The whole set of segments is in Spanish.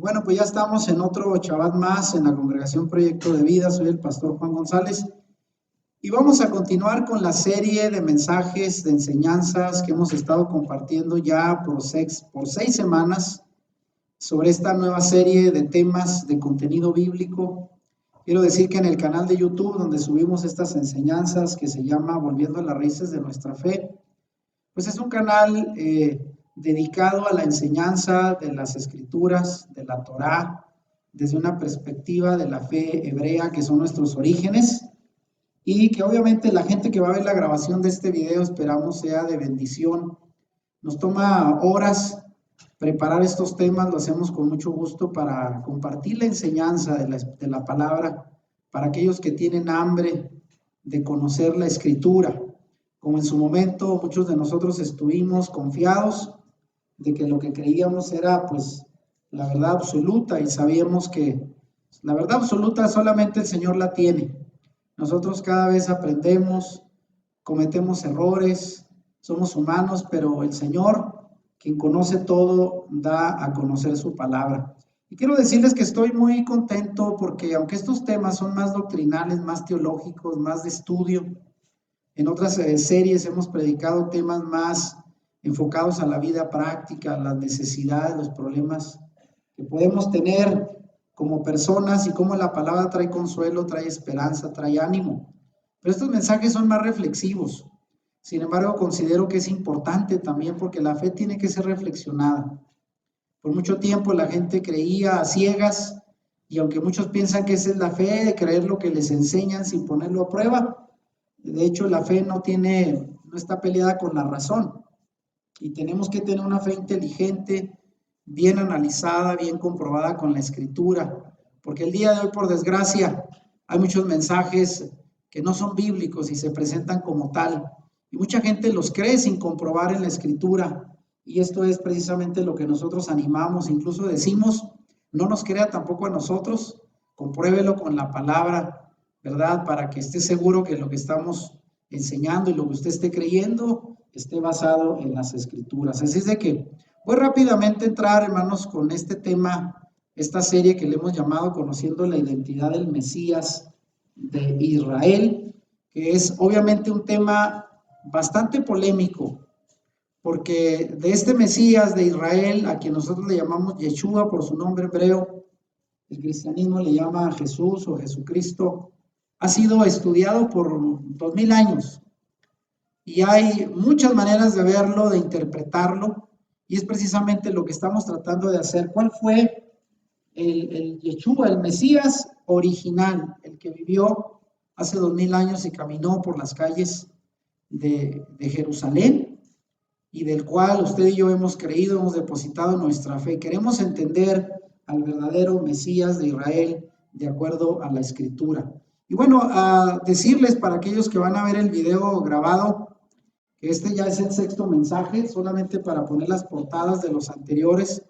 bueno, pues ya estamos en otro Shabbat más en la Congregación Proyecto de Vida. Soy el pastor Juan González y vamos a continuar con la serie de mensajes, de enseñanzas que hemos estado compartiendo ya por seis semanas sobre esta nueva serie de temas de contenido bíblico. Quiero decir que en el canal de YouTube donde subimos estas enseñanzas, que se llama Volviendo a las Raíces de Nuestra Fe, pues es un canal dedicado a la enseñanza de las Escrituras, de la Torá, desde una perspectiva de la fe hebrea, que son nuestros orígenes, y que obviamente la gente que va a ver la grabación de este video esperamos sea de bendición. Nos toma horas preparar estos temas, lo hacemos con mucho gusto para compartir la enseñanza de la palabra para aquellos que tienen hambre de conocer la Escritura. Como en su momento muchos de nosotros estuvimos confiados de que lo que creíamos era pues la verdad absoluta, y sabíamos que la verdad absoluta solamente el Señor la tiene. Nosotros cada vez aprendemos, cometemos errores, somos humanos, pero el Señor, quien conoce todo, da a conocer su palabra. Y quiero decirles que estoy muy contento porque aunque estos temas son más doctrinales, más teológicos, más de estudio, en otras series hemos predicado temas más enfocados a la vida práctica, a las necesidades, los problemas que podemos tener como personas y cómo la palabra trae consuelo, trae esperanza, trae ánimo. Pero estos mensajes son más reflexivos. Sin embargo, considero que es importante también porque la fe tiene que ser reflexionada. Por mucho tiempo la gente creía a ciegas, y aunque muchos piensan que esa es la fe, de creer lo que les enseñan sin ponerlo a prueba, de hecho la fe no está peleada con la razón, y tenemos que tener una fe inteligente, bien analizada, bien comprobada con la Escritura, porque el día de hoy, por desgracia, hay muchos mensajes que no son bíblicos y se presentan como tal, y mucha gente los cree sin comprobar en la Escritura, y esto es precisamente lo que nosotros animamos. Incluso decimos, no nos crea tampoco a nosotros, compruébelo con la palabra, ¿verdad? Para que esté seguro que lo que estamos enseñando y lo que usted esté creyendo esté basado en las Escrituras. Así es de que voy rápidamente a entrar, hermanos, con este tema, esta serie que le hemos llamado Conociendo la Identidad del Mesías de Israel, que es obviamente un tema bastante polémico, porque de este Mesías de Israel, a quien nosotros le llamamos Yeshua por su nombre hebreo, el cristianismo le llama Jesús o Jesucristo, ha sido estudiado por 2000 años. Y hay muchas maneras de verlo, de interpretarlo, y es precisamente lo que estamos tratando de hacer. ¿Cuál fue el Yeshua, el Mesías original, el que vivió hace 2000 años y caminó por las calles de Jerusalén, y del cual usted y yo hemos creído, hemos depositado nuestra fe? Queremos entender al verdadero Mesías de Israel de acuerdo a la Escritura. Y bueno, a decirles para aquellos que van a ver el video grabado, que este ya es el sexto mensaje, solamente para poner las portadas de los anteriores.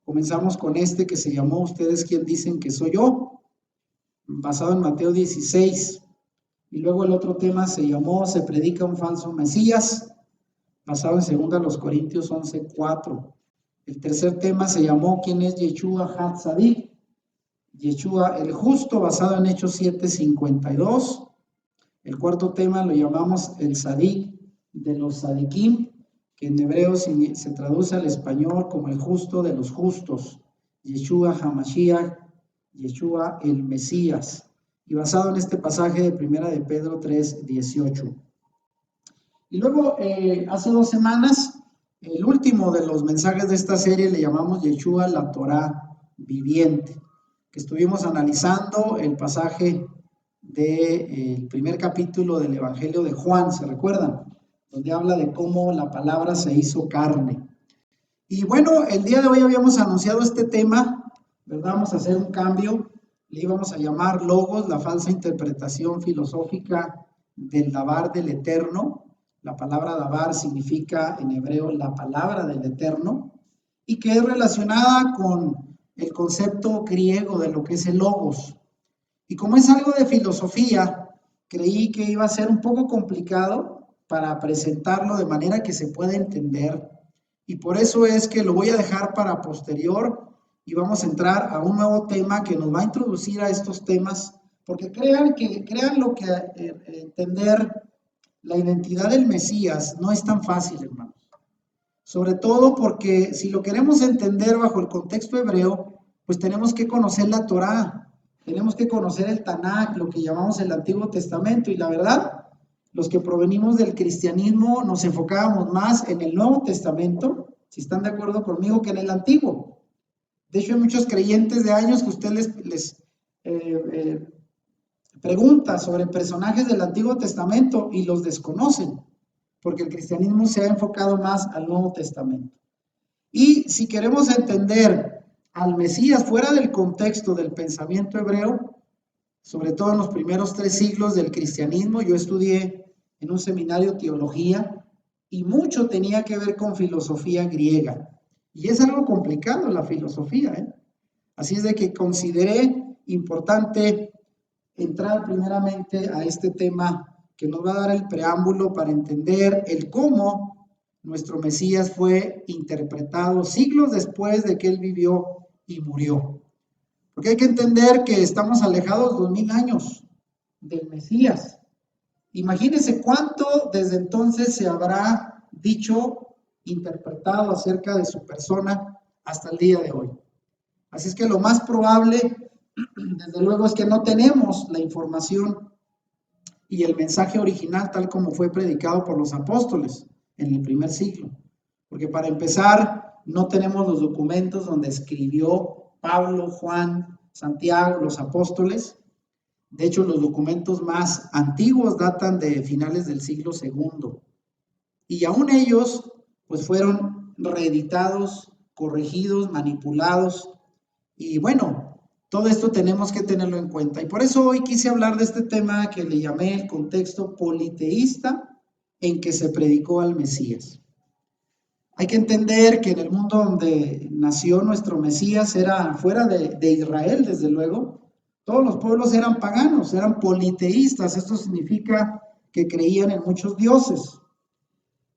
Comenzamos con este que se llamó ¿Ustedes quién dicen que soy yo?, basado en Mateo 16. Y luego el otro tema se llamó ¿Se predica un falso Mesías?, basado en 2 Corintios 11:4. El tercer tema se llamó ¿Quién es Yeshua HaTzadik?, Yeshua el justo, basado en Hechos 7:52. El cuarto tema lo llamamos el Tzadik de los Tzadikim, que en hebreo se traduce al español como el justo de los justos, Yeshua HaMashiach, Yeshua el Mesías, y basado en este pasaje de Primera de Pedro 3:18. Y luego, hace 2 semanas, el último de los mensajes de esta serie le llamamos Yeshua la Torá viviente, que estuvimos analizando el pasaje del primer capítulo del Evangelio de Juan, ¿se recuerdan?, donde habla de cómo la palabra se hizo carne. Y bueno, el día de hoy habíamos anunciado este tema, ¿verdad? Vamos a hacer un cambio, le íbamos a llamar Logos, la falsa interpretación filosófica del Dabar del Eterno. La palabra Dabar significa en hebreo la palabra del Eterno, y que es relacionada con el concepto griego de lo que es el Logos. Y como es algo de filosofía, creí que iba a ser un poco complicado para presentarlo de manera que se pueda entender, y por eso es que lo voy a dejar para posterior, y vamos a entrar a un nuevo tema que nos va a introducir a estos temas, porque crean lo que entender la identidad del Mesías no es tan fácil, hermanos. Sobre todo porque si lo queremos entender bajo el contexto hebreo, pues tenemos que conocer la Torá, tenemos que conocer el Tanakh, lo que llamamos el Antiguo Testamento, y la verdad, los que provenimos del cristianismo nos enfocábamos más en el Nuevo Testamento, si están de acuerdo conmigo, que en el Antiguo. De hecho, hay muchos creyentes de años que usted les pregunta sobre personajes del Antiguo Testamento y los desconocen, porque el cristianismo se ha enfocado más al Nuevo Testamento. Y si queremos entender al Mesías fuera del contexto del pensamiento hebreo, sobre todo en los primeros 3 siglos del cristianismo, yo estudié en un seminario teología y mucho tenía que ver con filosofía griega. Y es algo complicado la filosofía, ¿eh? Así es de que consideré importante entrar primeramente a este tema que nos va a dar el preámbulo para entender el cómo nuestro Mesías fue interpretado siglos después de que él vivió y murió. Porque hay que entender que estamos alejados 2000 años del Mesías. Imagínense cuánto desde entonces se habrá dicho, interpretado acerca de su persona hasta el día de hoy. Así es que lo más probable, desde luego, es que no tenemos la información y el mensaje original tal como fue predicado por los apóstoles en el primer siglo. Porque para empezar, no tenemos los documentos donde escribió Pablo, Juan, Santiago, los apóstoles. De hecho, los documentos más antiguos datan de finales del siglo II. Y aún ellos, pues fueron reeditados, corregidos, manipulados. Y bueno, todo esto tenemos que tenerlo en cuenta. Y por eso hoy quise hablar de este tema que le llamé el contexto politeísta en que se predicó al Mesías. Hay que entender que en el mundo donde nació nuestro Mesías era fuera de Israel, desde luego. Todos los pueblos eran paganos, eran politeístas. Esto significa que creían en muchos dioses.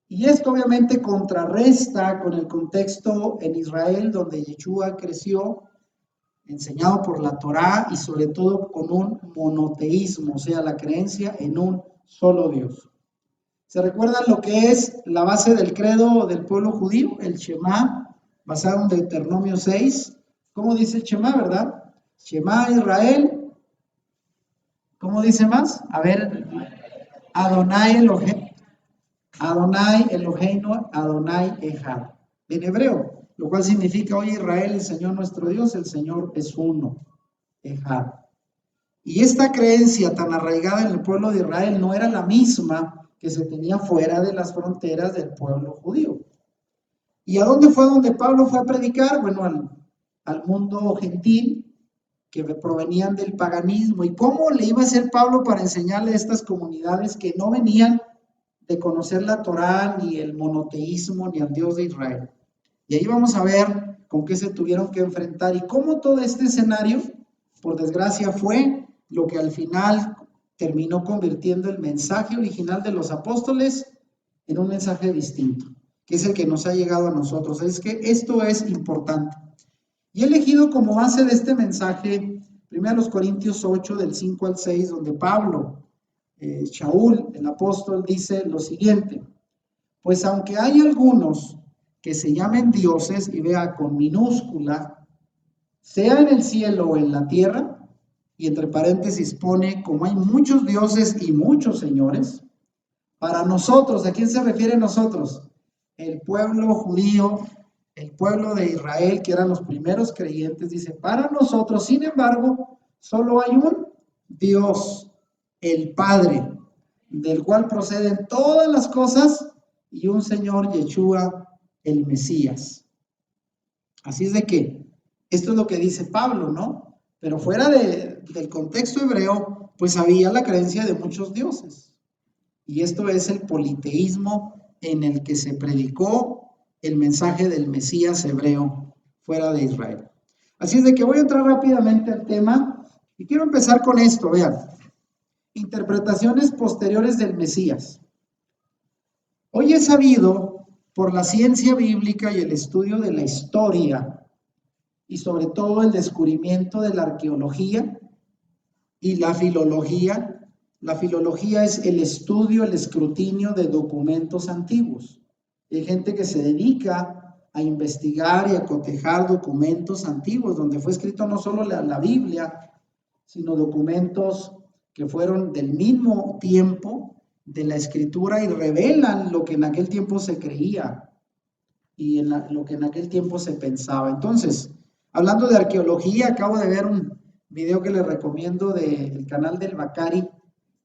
Y esto obviamente contrarresta con el contexto en Israel, donde Yeshua creció, enseñado por la Torá y sobre todo con un monoteísmo, o sea, la creencia en un solo Dios. ¿Se recuerdan lo que es la base del credo del pueblo judío? El Shema, basado en Deuteronomio 6. ¿Cómo dice el Shema, verdad? Shema Israel. ¿Cómo dice más? A ver, Adonai Eloheinu, Adonai Echad. En hebreo, lo cual significa, oye Israel, el Señor nuestro Dios, el Señor es uno. Echad. Y esta creencia tan arraigada en el pueblo de Israel no era la misma que se tenía fuera de las fronteras del pueblo judío. ¿Y a dónde fue donde Pablo fue a predicar? Bueno, al mundo gentil, que provenían del paganismo. ¿Y cómo le iba a hacer Pablo para enseñarle a estas comunidades que no venían de conocer la Torá, ni el monoteísmo, ni al Dios de Israel? Y ahí vamos a ver con qué se tuvieron que enfrentar y cómo todo este escenario, por desgracia, fue lo que al final terminó convirtiendo el mensaje original de los apóstoles en un mensaje distinto, que es el que nos ha llegado a nosotros. Es que esto es importante. Y he elegido como base de este mensaje 1 Corintios 8, del 5 al 6, donde Pablo, Shaul, el apóstol, dice lo siguiente: pues aunque hay algunos que se llamen dioses, y vea con minúscula, sea en el cielo o en la tierra, y entre paréntesis pone, como hay muchos dioses y muchos señores, para nosotros, ¿a quién se refiere nosotros? El pueblo judío, el pueblo de Israel, que eran los primeros creyentes, dice, para nosotros, sin embargo, solo hay un Dios, el Padre, del cual proceden todas las cosas, y un Señor, Yeshua, el Mesías. Así es de que esto es lo que dice Pablo, ¿no? Pero fuera del contexto hebreo, pues había la creencia de muchos dioses. Y esto es el politeísmo en el que se predicó el mensaje del Mesías hebreo fuera de Israel. Así es de que voy a entrar rápidamente al tema y quiero empezar con esto, vean. Interpretaciones posteriores del Mesías. Hoy es sabido por la ciencia bíblica y el estudio de la historia y sobre todo el descubrimiento de la arqueología y la filología. La filología es el estudio, el escrutinio de documentos antiguos. Hay gente que se dedica a investigar y a cotejar documentos antiguos, donde fue escrito no solo la Biblia, sino documentos que fueron del mismo tiempo de la escritura y revelan lo que en aquel tiempo se creía y lo que en aquel tiempo se pensaba. Entonces, hablando de arqueología, acabo de ver un video que les recomiendo del canal del Bacari,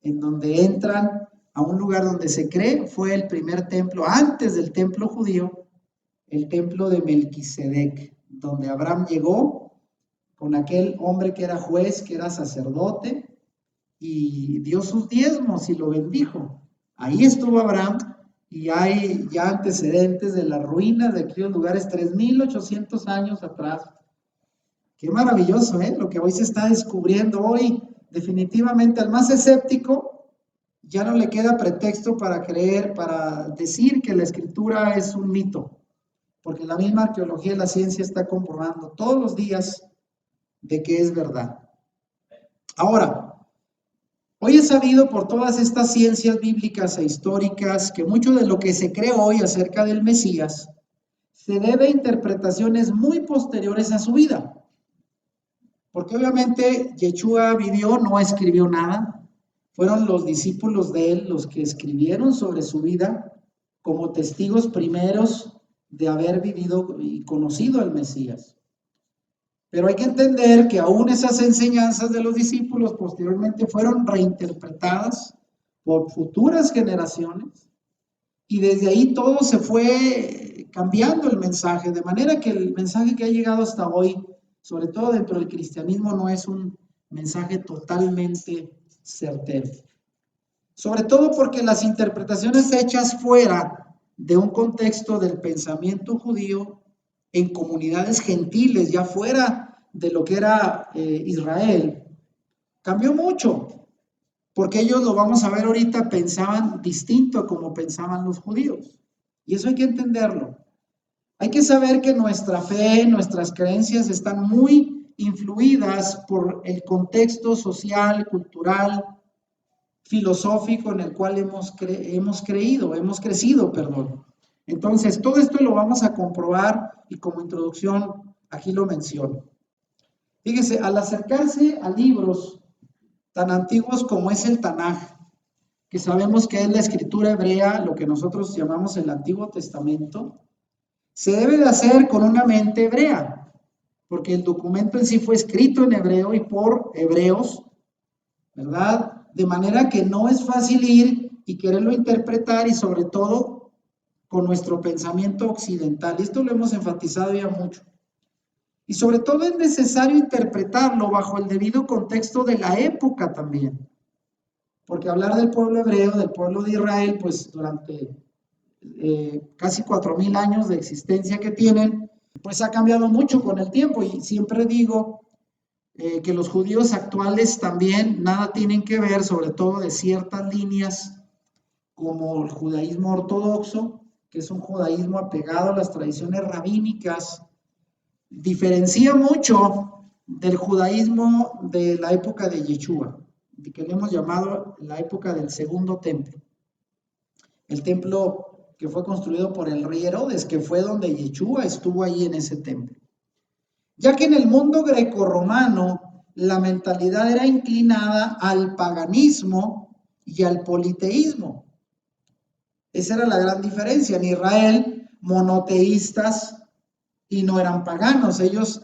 en donde entran a un lugar donde se cree fue el primer templo, antes del templo judío, el templo de Melquisedec, donde Abraham llegó con aquel hombre que era juez, que era sacerdote, y dio sus diezmos y lo bendijo. Ahí estuvo Abraham, y hay ya antecedentes de las ruinas de aquellos lugares 3,800 años atrás. Qué maravilloso, ¿eh? Lo que hoy se está descubriendo hoy. Definitivamente al más escéptico ya no le queda pretexto para creer, para decir que la escritura es un mito, porque la misma arqueología y la ciencia está comprobando todos los días de que es verdad. Ahora, hoy es sabido por todas estas ciencias bíblicas e históricas que mucho de lo que se cree hoy acerca del Mesías se debe a interpretaciones muy posteriores a su vida. Porque obviamente Yeshua vivió, no escribió nada. Fueron los discípulos de él los que escribieron sobre su vida como testigos primeros de haber vivido y conocido al Mesías. Pero hay que entender que aún esas enseñanzas de los discípulos posteriormente fueron reinterpretadas por futuras generaciones y desde ahí todo se fue cambiando el mensaje, de manera que el mensaje que ha llegado hasta hoy, sobre todo dentro del cristianismo, no es un mensaje totalmente certero. Sobre todo porque las interpretaciones hechas fuera de un contexto del pensamiento judío en comunidades gentiles, ya fuera de lo que era Israel, cambió mucho, porque ellos, lo vamos a ver ahorita, pensaban distinto a como pensaban los judíos. Y eso hay que entenderlo. Hay que saber que nuestra fe, nuestras creencias están muy influidas por el contexto social, cultural, filosófico en el cual hemos crecido. Entonces, todo esto lo vamos a comprobar y como introducción aquí lo menciono. Fíjese, al acercarse a libros tan antiguos como es el Tanaj, que sabemos que es la escritura hebrea, lo que nosotros llamamos el Antiguo Testamento, se debe de hacer con una mente hebrea, porque el documento en sí fue escrito en hebreo y por hebreos, ¿verdad? De manera que no es fácil ir y quererlo interpretar y sobre todo con nuestro pensamiento occidental. Y esto lo hemos enfatizado ya mucho. Y sobre todo es necesario interpretarlo bajo el debido contexto de la época también. Porque hablar del pueblo hebreo, del pueblo de Israel, pues durante casi 4,000 años de existencia que tienen, pues ha cambiado mucho con el tiempo. Y siempre digo que los judíos actuales también nada tienen que ver, sobre todo de ciertas líneas como el judaísmo ortodoxo, que es un judaísmo apegado a las tradiciones rabínicas, diferencia mucho del judaísmo de la época de Yeshua, que le hemos llamado la época del segundo templo. El templo que fue construido por el rey Herodes, que fue donde Yeshua estuvo ahí en ese templo. Ya que en el mundo grecorromano la mentalidad era inclinada al paganismo y al politeísmo. Esa era la gran diferencia. En Israel, monoteístas y no eran paganos. Ellos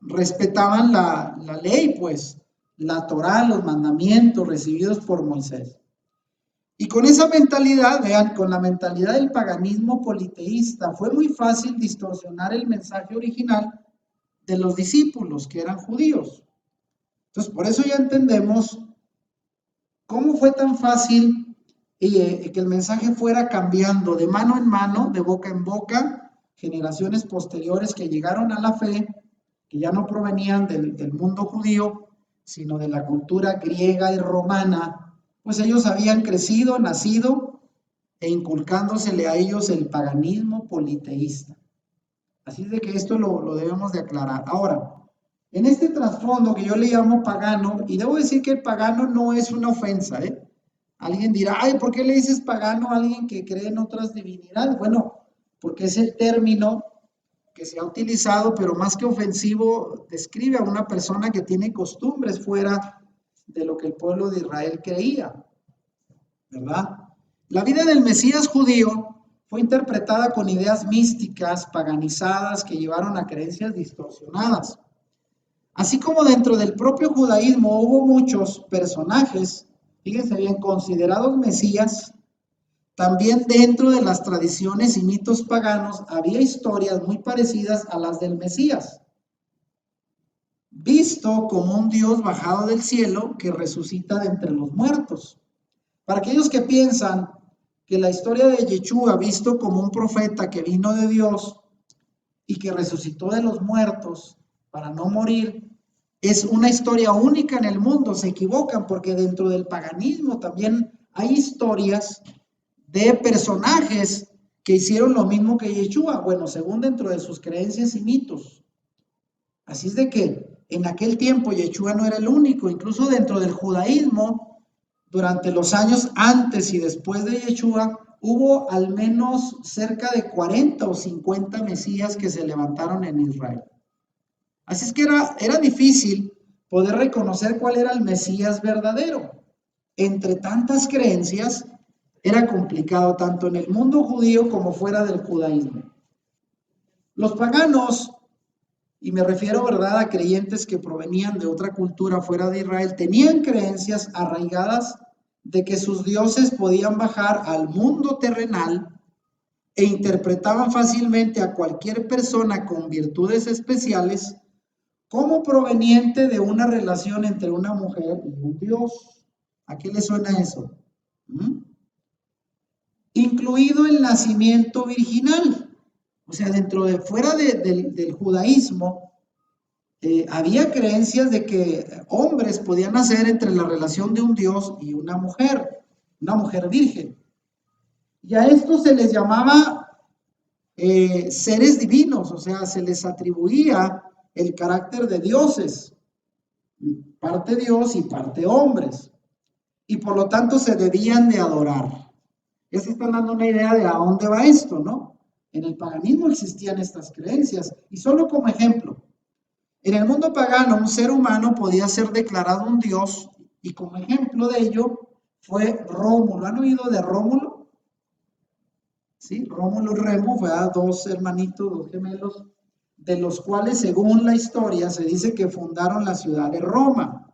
respetaban la ley, pues, la Torá, los mandamientos recibidos por Moisés. Y con esa mentalidad, vean, con la mentalidad del paganismo politeísta, fue muy fácil distorsionar el mensaje original de los discípulos, que eran judíos. Entonces, por eso ya entendemos cómo fue tan fácil que el mensaje fuera cambiando de mano en mano, de boca en boca, generaciones posteriores que llegaron a la fe, que ya no provenían del mundo judío, sino de la cultura griega y romana, pues ellos habían crecido, nacido e inculcándosele a ellos el paganismo politeísta. Así es de que esto lo debemos de aclarar. Ahora, en este trasfondo que yo le llamo pagano, y debo decir que el pagano no es una ofensa, ¿eh? Alguien dirá, ay, ¿por qué le dices pagano a alguien que cree en otras divinidades? Bueno, porque es el término que se ha utilizado, pero más que ofensivo, describe a una persona que tiene costumbres fuera de lo que el pueblo de Israel creía, ¿verdad? La vida del Mesías judío fue interpretada con ideas místicas, paganizadas, que llevaron a creencias distorsionadas. Así como dentro del propio judaísmo hubo muchos personajes, fíjense bien, considerados mesías, también dentro de las tradiciones y mitos paganos había historias muy parecidas a las del Mesías, visto como un Dios bajado del cielo que resucita de entre los muertos. Para aquellos que piensan que la historia de Yeshua, visto como un profeta que vino de Dios y que resucitó de los muertos para no morir, es una historia única en el mundo, se equivocan porque dentro del paganismo también hay historias de personajes que hicieron lo mismo que Yeshua, bueno, según dentro de sus creencias y mitos. Así es de que en aquel tiempo Yeshua no era el único, incluso dentro del judaísmo, durante los años antes y después de Yeshua, hubo al menos cerca de 40 o 50 mesías que se levantaron en Israel. Así es que era difícil poder reconocer cuál era el Mesías verdadero. Entre tantas creencias, era complicado tanto en el mundo judío como fuera del judaísmo. Los paganos, y me refiero, ¿verdad?, a creyentes que provenían de otra cultura fuera de Israel, tenían creencias arraigadas de que sus dioses podían bajar al mundo terrenal e interpretaban fácilmente a cualquier persona con virtudes especiales como proveniente de una relación entre una mujer y un dios. ¿A qué le suena eso? Incluido el nacimiento virginal. O sea, fuera del judaísmo, había creencias de que hombres podían nacer entre la relación de un dios y una mujer virgen. Y a esto se les llamaba seres divinos, o sea, se les atribuía el carácter de dioses, parte Dios y parte hombres, y por lo tanto se debían de adorar. Ya se están dando una idea de a dónde va esto, ¿no? En el paganismo existían estas creencias, y solo como ejemplo, en el mundo pagano un ser humano podía ser declarado un dios, y como ejemplo de ello fue Rómulo. ¿Han oído de Rómulo? Sí, Rómulo y Remo, ¿verdad? Dos hermanitos, dos gemelos, de los cuales, según la historia, se dice que fundaron la ciudad de Roma.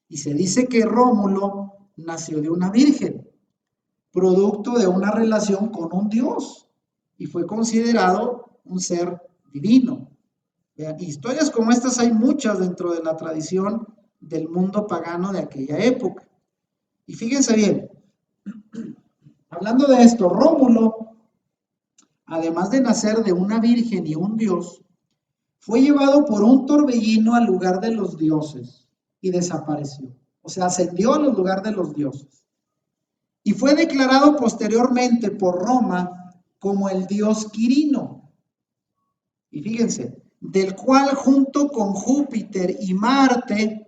Y se dice que Rómulo nació de una virgen, producto de una relación con un dios, y fue considerado un ser divino. Vean, historias como estas hay muchas dentro de la tradición del mundo pagano de aquella época. Y fíjense bien, hablando de esto, Rómulo, además de nacer de una virgen y un dios, fue llevado por un torbellino al lugar de los dioses y desapareció. O sea, ascendió al lugar de los dioses. Y fue declarado posteriormente por Roma como el dios Quirino. Y fíjense, del cual junto con Júpiter y Marte,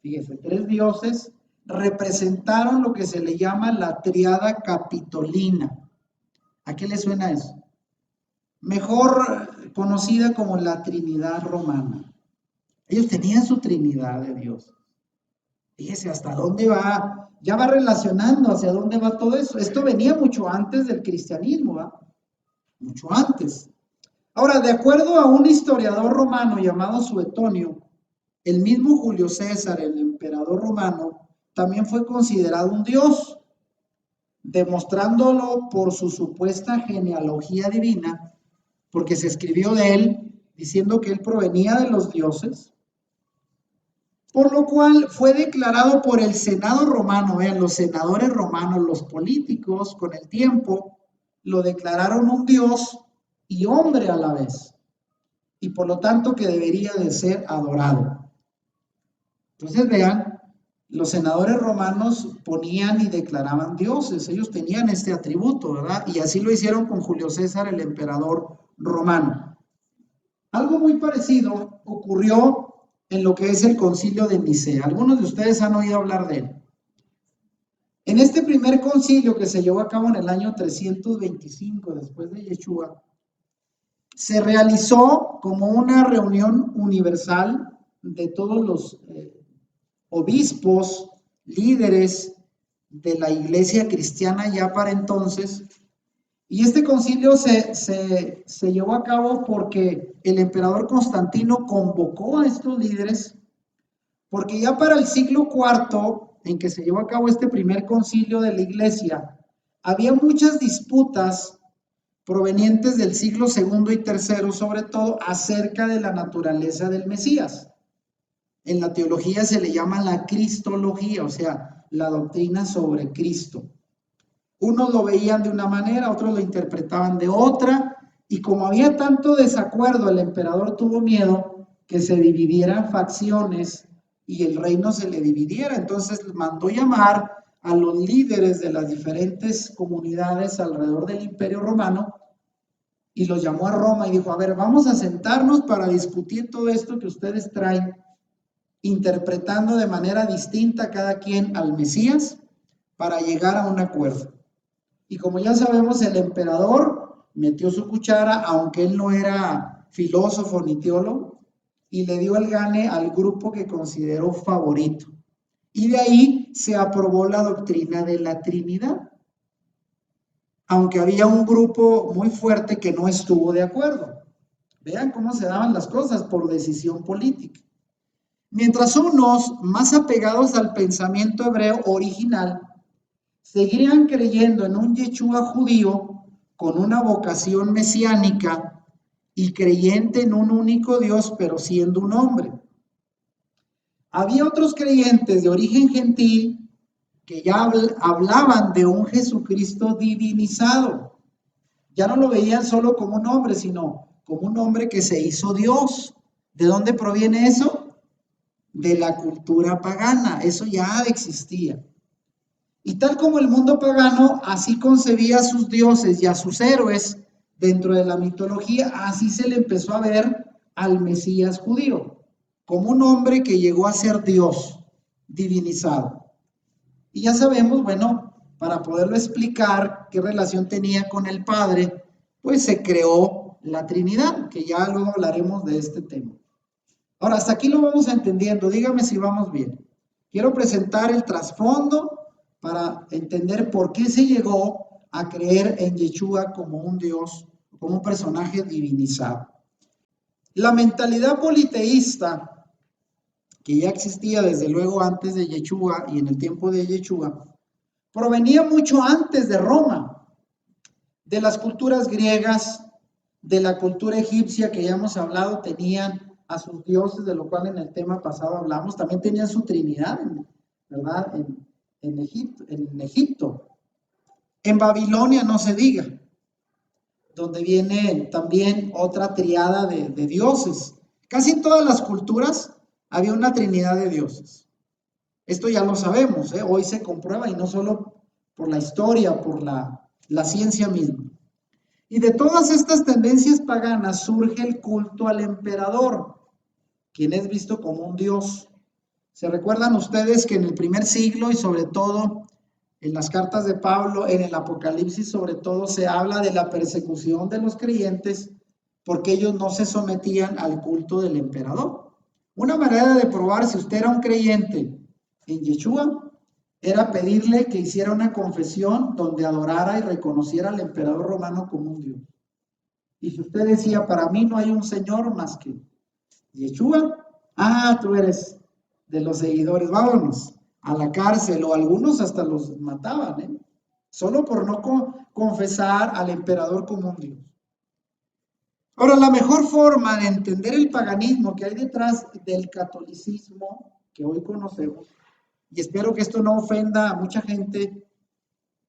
fíjense, tres dioses, representaron lo que se le llama la triada capitolina. ¿A qué le suena eso? Mejor conocida como la Trinidad romana. Ellos tenían su Trinidad de Dios. Fíjese hasta dónde va, ya va relacionando hacia dónde va todo eso. Esto venía mucho antes del cristianismo, ¿va? Mucho antes. Ahora, de acuerdo a un historiador romano llamado Suetonio, el mismo Julio César, el emperador romano, también fue considerado un dios, demostrándolo por su supuesta genealogía divina, porque se escribió de él diciendo que él provenía de los dioses, por lo cual fue declarado por el Senado romano, vean, los senadores romanos, los políticos, con el tiempo, lo declararon un dios y hombre a la vez, y por lo tanto que debería de ser adorado. Entonces vean, los senadores romanos ponían y declaraban dioses, ellos tenían este atributo, ¿verdad? Y así lo hicieron con Julio César, el emperador romano. Algo muy parecido ocurrió en lo que es el Concilio de Nicea. Algunos de ustedes han oído hablar de él. En este primer concilio que se llevó a cabo en el año 325 después de Yeshua, se realizó como una reunión universal de todos los obispos, líderes de la iglesia cristiana ya para entonces. Y este concilio se llevó a cabo porque el emperador Constantino convocó a estos líderes, porque ya para el siglo IV, en que se llevó a cabo este primer concilio de la iglesia, había muchas disputas provenientes del siglo II y III, sobre todo acerca de la naturaleza del Mesías. En la teología se le llama la cristología, o sea, la doctrina sobre Cristo. Unos lo veían de una manera, otros lo interpretaban de otra, y como había tanto desacuerdo, el emperador tuvo miedo que se dividieran facciones y el reino se le dividiera. Entonces mandó llamar a los líderes de las diferentes comunidades alrededor del Imperio Romano y los llamó a Roma y dijo, a ver, vamos a sentarnos para discutir todo esto que ustedes traen, interpretando de manera distinta cada quien al Mesías para llegar a un acuerdo. Y como ya sabemos, el emperador metió su cuchara, aunque él no era filósofo ni teólogo, y le dio el gane al grupo que consideró favorito. Y de ahí se aprobó la doctrina de la Trinidad, aunque había un grupo muy fuerte que no estuvo de acuerdo. Vean cómo se daban las cosas por decisión política. Mientras unos, más apegados al pensamiento hebreo original, seguirían creyendo en un Yeshua judío con una vocación mesiánica y creyente en un único Dios, pero siendo un hombre. Había otros creyentes de origen gentil que ya hablaban de un Jesucristo divinizado. Ya no lo veían solo como un hombre, sino como un hombre que se hizo Dios. ¿De dónde proviene eso? De la cultura pagana. Eso ya existía. Y tal como el mundo pagano así concebía a sus dioses y a sus héroes dentro de la mitología, así se le empezó a ver al Mesías judío, como un hombre que llegó a ser Dios, divinizado. Y ya sabemos, bueno, para poderlo explicar qué relación tenía con el Padre, pues se creó la Trinidad, que ya luego hablaremos de este tema. Ahora, hasta aquí lo vamos entendiendo, dígame si vamos bien. Quiero presentar el trasfondo para entender por qué se llegó a creer en Yeshua como un Dios, como un personaje divinizado. La mentalidad politeísta, que ya existía desde luego antes de Yeshua y en el tiempo de Yeshua, provenía mucho antes de Roma, de las culturas griegas, de la cultura egipcia que ya hemos hablado, tenían a sus dioses, de lo cual en el tema pasado hablamos, también tenían su Trinidad, ¿verdad? En Egipto. En Babilonia no se diga, donde viene también otra triada de dioses. Casi en todas las culturas había una trinidad de dioses. Esto ya lo sabemos, ¿eh? Hoy se comprueba y no solo por la historia, por la ciencia misma. Y de todas estas tendencias paganas surge el culto al emperador, quien es visto como un dios. ¿Se recuerdan ustedes que en el primer siglo y sobre todo en las cartas de Pablo, en el Apocalipsis sobre todo, se habla de la persecución de los creyentes porque ellos no se sometían al culto del emperador? Una manera de probar si usted era un creyente en Yeshua era pedirle que hiciera una confesión donde adorara y reconociera al emperador romano como un dios. Y si usted decía, para mí no hay un señor más que Yeshua, tú eres de los seguidores, vámonos a la cárcel, o algunos hasta los mataban, ¿eh? Solo por no confesar al emperador como un dios. Ahora, la mejor forma de entender el paganismo que hay detrás del catolicismo que hoy conocemos, y espero que esto no ofenda a mucha gente,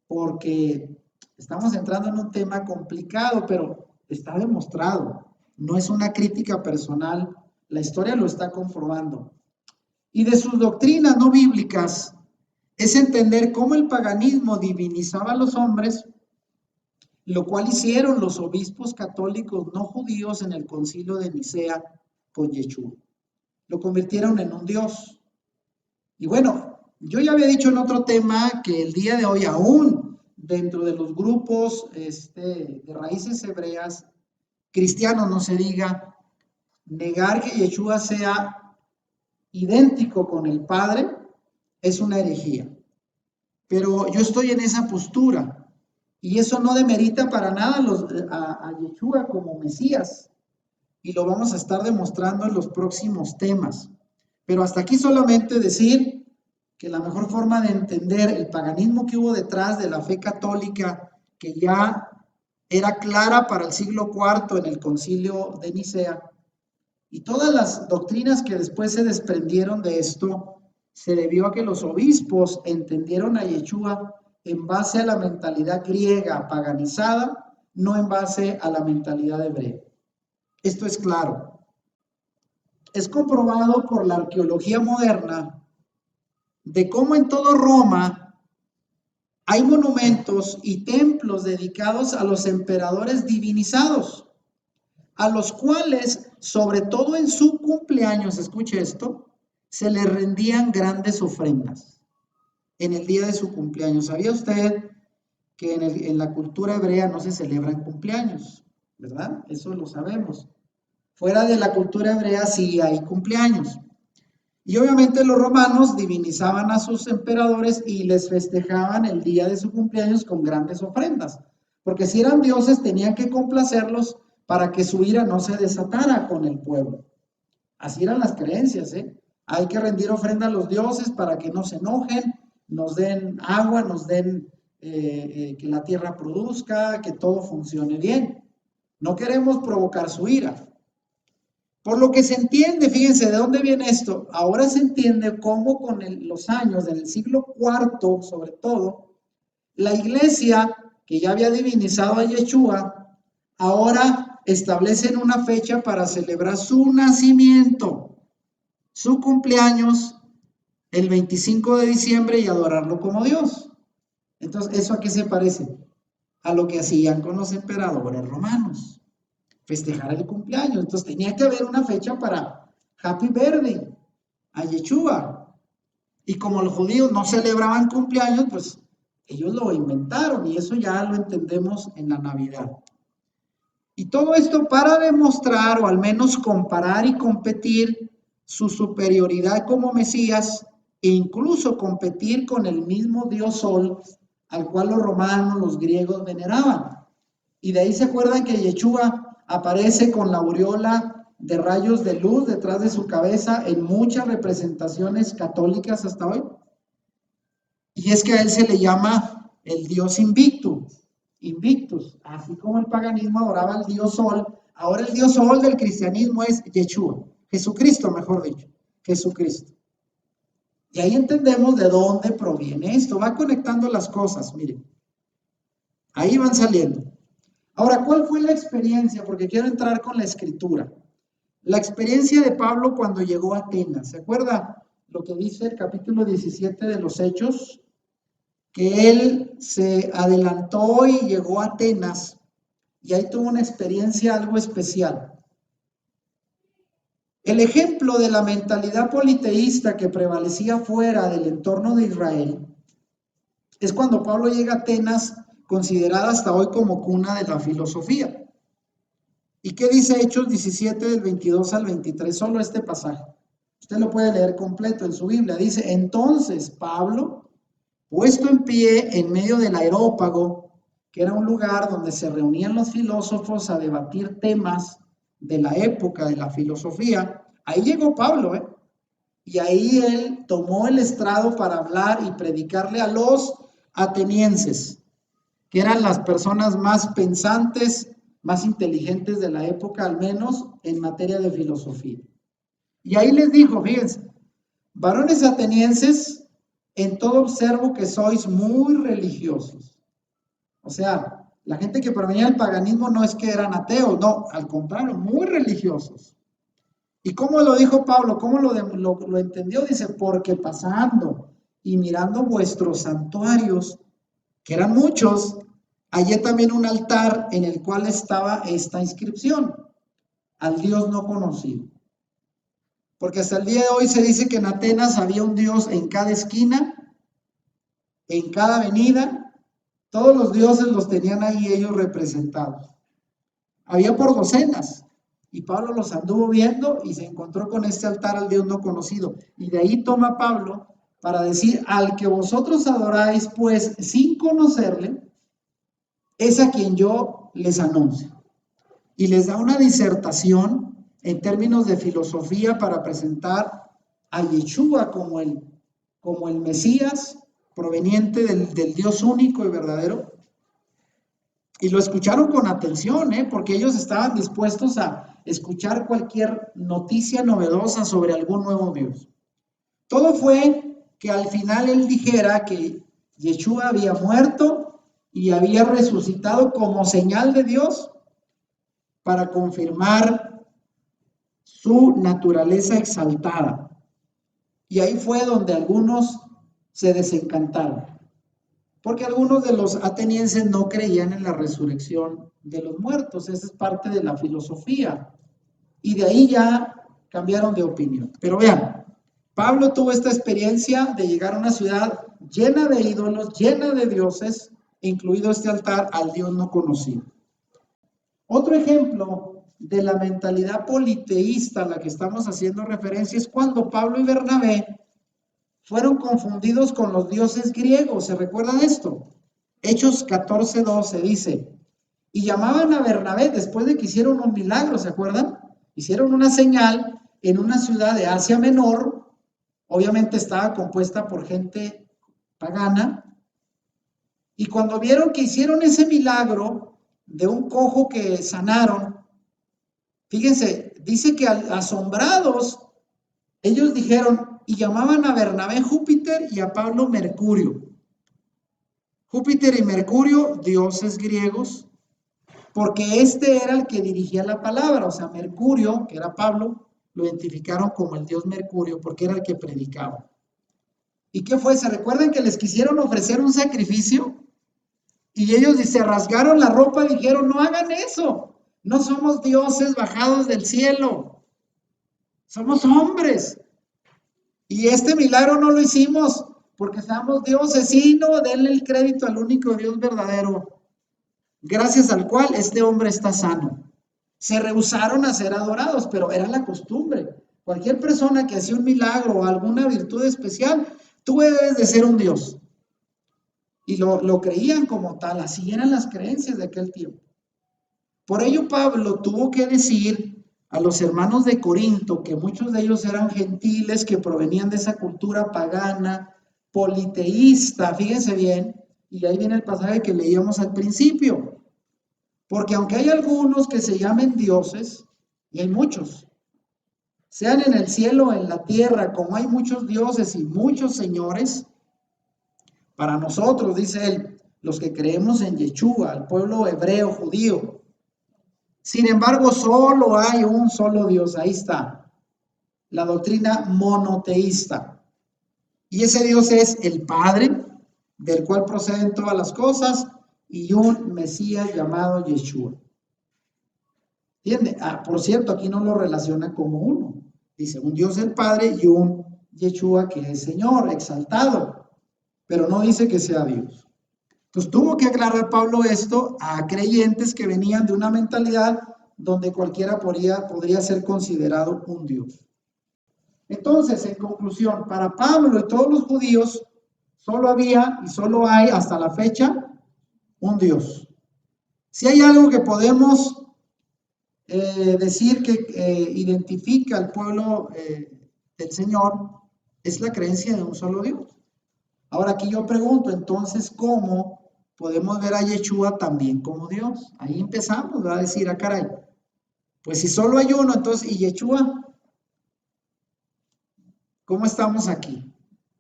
porque estamos entrando en un tema complicado, pero está demostrado, no es una crítica personal, la historia lo está comprobando. Y de sus doctrinas no bíblicas es entender cómo el paganismo divinizaba a los hombres lo cual hicieron los obispos católicos no judíos en el concilio de Nicea con Yeshua. Lo convirtieron en un dios. Y bueno, yo ya había dicho en otro tema que el día de hoy, aún dentro de los grupos de raíces hebreas, cristianos no se diga, negar que Yeshua sea idéntico con el Padre es una herejía. Pero yo estoy en esa postura y eso no demerita para nada a Yeshua como Mesías, y lo vamos a estar demostrando en los próximos temas. Pero hasta aquí solamente decir que la mejor forma de entender el paganismo que hubo detrás de la fe católica, que ya era clara para el siglo IV en el concilio de Nicea, y todas las doctrinas que después se desprendieron de esto, se debió a que los obispos entendieron a Yeshua en base a la mentalidad griega paganizada, no en base a la mentalidad hebrea. Esto es claro. Es comprobado por la arqueología moderna de cómo en todo Roma hay monumentos y templos dedicados a los emperadores divinizados, a los cuales, sobre todo en su cumpleaños, escuche esto, se le rendían grandes ofrendas en el día de su cumpleaños. ¿Sabía usted que en la cultura hebrea no se celebran cumpleaños? ¿Verdad? Eso lo sabemos. Fuera de la cultura hebrea sí hay cumpleaños. Y obviamente los romanos divinizaban a sus emperadores y les festejaban el día de su cumpleaños con grandes ofrendas, porque si eran dioses tenían que complacerlos para que su ira no se desatara con el pueblo. Así eran las creencias, ¿eh? Hay que rendir ofrenda a los dioses para que no se enojen, nos den agua, nos den que la tierra produzca, que todo funcione bien. No queremos provocar su ira. Por lo que se entiende, fíjense de dónde viene esto. Ahora se entiende cómo con los años, en el siglo IV sobre todo, la iglesia que ya había divinizado a Yeshua, ahora establecen una fecha para celebrar su nacimiento, su cumpleaños, el 25 de diciembre, y adorarlo como Dios. Entonces, ¿eso a qué se parece? A lo que hacían con los emperadores romanos, festejar el cumpleaños. Entonces tenía que haber una fecha para Happy Birthday a Yeshua. Y como los judíos no celebraban cumpleaños, pues ellos lo inventaron, y eso ya lo entendemos en la Navidad. Y todo esto para demostrar, o al menos comparar y competir, su superioridad como Mesías, e incluso competir con el mismo Dios Sol al cual los romanos, los griegos veneraban. Y de ahí se acuerdan que Yeshua aparece con la aureola de rayos de luz detrás de su cabeza en muchas representaciones católicas hasta hoy. Y es que a él se le llama el Dios Invictus, así como el paganismo adoraba al Dios Sol. Ahora el Dios Sol del cristianismo es Yeshua, Jesucristo, mejor dicho, Jesucristo. Y ahí entendemos de dónde proviene esto. Va conectando las cosas, miren. Ahí van saliendo. Ahora, ¿cuál fue la experiencia? Porque quiero entrar con la escritura. La experiencia de Pablo cuando llegó a Atenas. ¿Se acuerda lo que dice el capítulo 17 de los Hechos? Que él se adelantó y llegó a Atenas, y ahí tuvo una experiencia algo especial. El ejemplo de la mentalidad politeísta que prevalecía fuera del entorno de Israel es cuando Pablo llega a Atenas, considerada hasta hoy como cuna de la filosofía. ¿Y qué dice Hechos 17 del 22 al 23? Solo este pasaje. Usted lo puede leer completo en su Biblia. Dice: entonces Pablo, puesto en pie en medio del Areópago, que era un lugar donde se reunían los filósofos a debatir temas de la época de la filosofía, ahí llegó Pablo, y ahí él tomó el estrado para hablar y predicarle a los atenienses, que eran las personas más pensantes, más inteligentes de la época, al menos en materia de filosofía. Y ahí les dijo, fíjense: varones atenienses, en todo observo que sois muy religiosos. O sea, la gente que provenía del paganismo no es que eran ateos, no, al contrario, muy religiosos. ¿Y cómo lo dijo Pablo? ¿Cómo lo entendió? Dice: porque pasando y mirando vuestros santuarios, que eran muchos, hallé también un altar en el cual estaba esta inscripción: al Dios no conocido. Porque hasta el día de hoy se dice que en Atenas había un Dios en cada esquina, en cada avenida. Todos los dioses los tenían ahí ellos representados. Había por docenas. Y Pablo los anduvo viendo y se encontró con este altar al Dios no conocido. Y de ahí toma Pablo para decir: al que vosotros adoráis, pues, sin conocerle, es a quien yo les anuncio. Y les da una disertación en términos de filosofía para presentar a Yeshua como el Mesías proveniente del Dios único y verdadero. Y lo escucharon con atención, porque ellos estaban dispuestos a escuchar cualquier noticia novedosa sobre algún nuevo Dios. Todo fue que al final él dijera que Yeshua había muerto y había resucitado como señal de Dios para confirmar su naturaleza exaltada. Y ahí fue donde algunos se desencantaron, porque algunos de los atenienses no creían en la resurrección de los muertos. Esa es parte de la filosofía. Y de ahí ya cambiaron de opinión. Pero vean, Pablo tuvo esta experiencia de llegar a una ciudad llena de ídolos, llena de dioses, incluido este altar al Dios no conocido. Otro ejemplo de la mentalidad politeísta a la que estamos haciendo referencia es cuando Pablo y Bernabé fueron confundidos con los dioses griegos. ¿Se recuerdan esto? Hechos 14:12 dice: y llamaban a Bernabé después de que hicieron un milagro, ¿se acuerdan? Hicieron una señal en una ciudad de Asia Menor, obviamente estaba compuesta por gente pagana, y cuando vieron que hicieron ese milagro de un cojo que sanaron, fíjense, dice que asombrados, ellos dijeron, y llamaban a Bernabé Júpiter y a Pablo Mercurio. Júpiter y Mercurio, dioses griegos, porque este era el que dirigía la palabra. O sea, Mercurio, que era Pablo, lo identificaron como el dios Mercurio porque era el que predicaba. ¿Y qué fue? ¿Se recuerdan que les quisieron ofrecer un sacrificio? Y ellos se rasgaron la ropa y dijeron: no hagan eso, no somos dioses bajados del cielo, somos hombres. Y este milagro no lo hicimos porque somos dioses, sino denle el crédito al único Dios verdadero, gracias al cual este hombre está sano. Se rehusaron a ser adorados, pero era la costumbre. Cualquier persona que hacía un milagro o alguna virtud especial, tú debes de ser un dios. Y lo creían como tal, así eran las creencias de aquel tiempo. Por ello Pablo tuvo que decir a los hermanos de Corinto, que muchos de ellos eran gentiles, que provenían de esa cultura pagana, politeísta, fíjense bien, y ahí viene el pasaje que leíamos al principio, porque aunque hay algunos que se llamen dioses, y hay muchos, sean en el cielo o en la tierra, como hay muchos dioses y muchos señores, para nosotros, dice él, los que creemos en Yeshua, el pueblo hebreo, judío. Sin embargo, solo hay un solo Dios. Ahí está, la doctrina monoteísta. Y ese Dios es el Padre, del cual proceden todas las cosas, y un Mesías llamado Yeshua. ¿Entiende? Por cierto, aquí no lo relaciona como uno. Dice un Dios el Padre y un Yeshua que es Señor, exaltado. Pero no dice que sea Dios. Entonces tuvo que aclarar Pablo esto a creyentes que venían de una mentalidad donde cualquiera podría ser considerado un Dios. Entonces, en conclusión, para Pablo y todos los judíos, solo había y solo hay hasta la fecha un Dios. Si hay algo que podemos decir que identifica al pueblo del Señor, es la creencia de un solo Dios. Ahora aquí yo pregunto, entonces, ¿cómo podemos ver a Yeshua también como Dios? Ahí empezamos, va a decir, caray, pues si solo hay uno, entonces, ¿y Yeshua? ¿Cómo estamos aquí?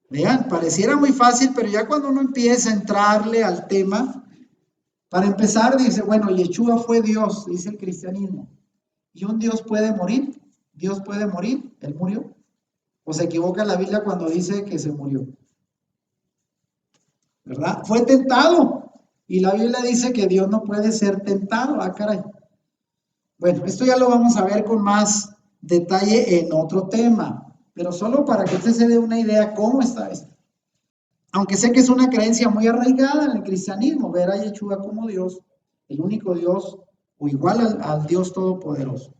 Vean, pareciera muy fácil, pero ya cuando uno empieza a entrarle al tema, para empezar dice, bueno, Yeshua fue Dios, dice el cristianismo. ¿Y un Dios puede morir? ¿Dios puede morir? ¿Él murió? ¿O se equivoca la Biblia cuando dice que se murió? ¿Verdad? Fue tentado Y la Biblia dice que Dios no puede ser tentado. Ah, caray. Bueno, esto ya lo vamos a ver con más detalle en otro tema, pero solo para que usted se dé una idea cómo está esto. Aunque sé que es una creencia muy arraigada en el cristianismo, ver a Yeshua como Dios, el único Dios o igual al Dios Todopoderoso.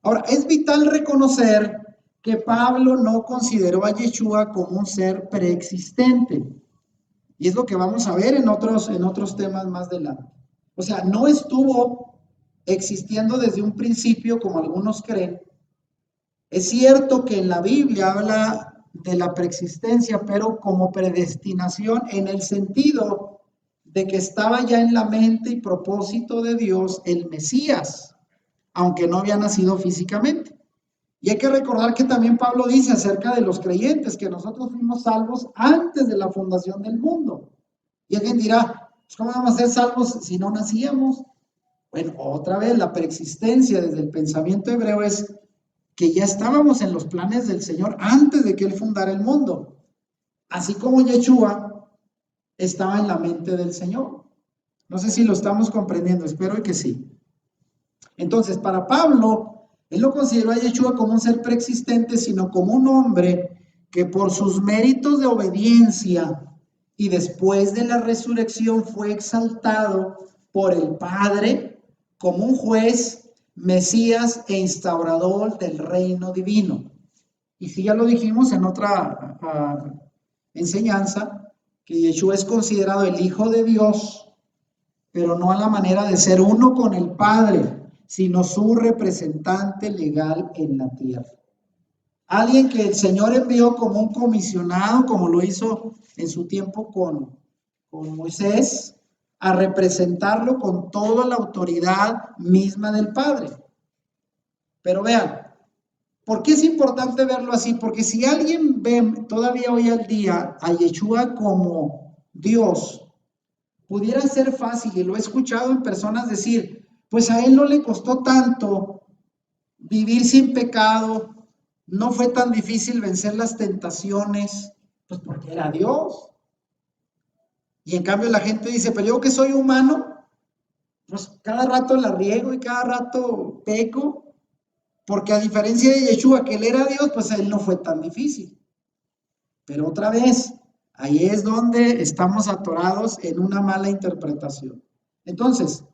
Ahora, es vital reconocer que Pablo no consideró a Yeshua como un ser preexistente. Y es lo que vamos a ver en otros temas más adelante. O sea, no estuvo existiendo desde un principio como algunos creen. Es cierto que en la Biblia habla de la preexistencia, pero como predestinación en el sentido de que estaba ya en la mente y propósito de Dios el Mesías, aunque no había nacido físicamente. Y hay que recordar que también Pablo dice acerca de los creyentes que nosotros fuimos salvos antes de la fundación del mundo. Y alguien dirá, pues, ¿cómo vamos a ser salvos si no nacíamos? Bueno, otra vez la preexistencia desde el pensamiento hebreo es que ya estábamos en los planes del Señor antes de que Él fundara el mundo. Así como Yeshua estaba en la mente del Señor. No sé si lo estamos comprendiendo, espero que sí. Entonces, para Pablo, él no consideró a Yeshua como un ser preexistente, sino como un hombre que por sus méritos de obediencia y después de la resurrección fue exaltado por el Padre como un juez, Mesías e instaurador del reino divino. Y si ya lo dijimos en otra enseñanza, que Yeshua es considerado el Hijo de Dios, pero no a la manera de ser uno con el Padre, sino su representante legal en la tierra. Alguien que el Señor envió como un comisionado, como lo hizo en su tiempo con Moisés, a representarlo con toda la autoridad misma del Padre. Pero vean, ¿por qué es importante verlo así? Porque si alguien ve todavía hoy al día a Yeshua como Dios, pudiera ser fácil, y lo he escuchado en personas decir, pues a él no le costó tanto vivir sin pecado, no fue tan difícil vencer las tentaciones, pues porque era Dios. Y en cambio la gente dice, pero yo que soy humano, pues cada rato la riego y cada rato peco, porque a diferencia de Yeshua, que él era Dios, pues a él no fue tan difícil. Pero otra vez, ahí es donde estamos atorados en una mala interpretación. Entonces,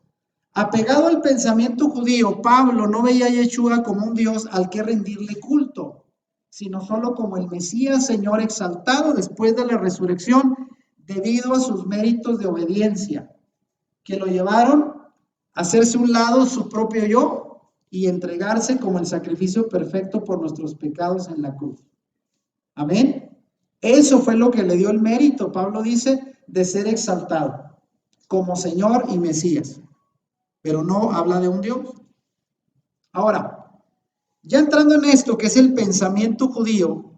apegado al pensamiento judío, Pablo no veía a Yeshua como un Dios al que rendirle culto, sino solo como el Mesías, Señor exaltado después de la resurrección, debido a sus méritos de obediencia, que lo llevaron a hacerse un lado su propio yo y entregarse como el sacrificio perfecto por nuestros pecados en la cruz. Amén. Eso fue lo que le dio el mérito, Pablo dice, de ser exaltado como Señor y Mesías, pero no habla de un Dios. Ahora, ya entrando en esto, que es el pensamiento judío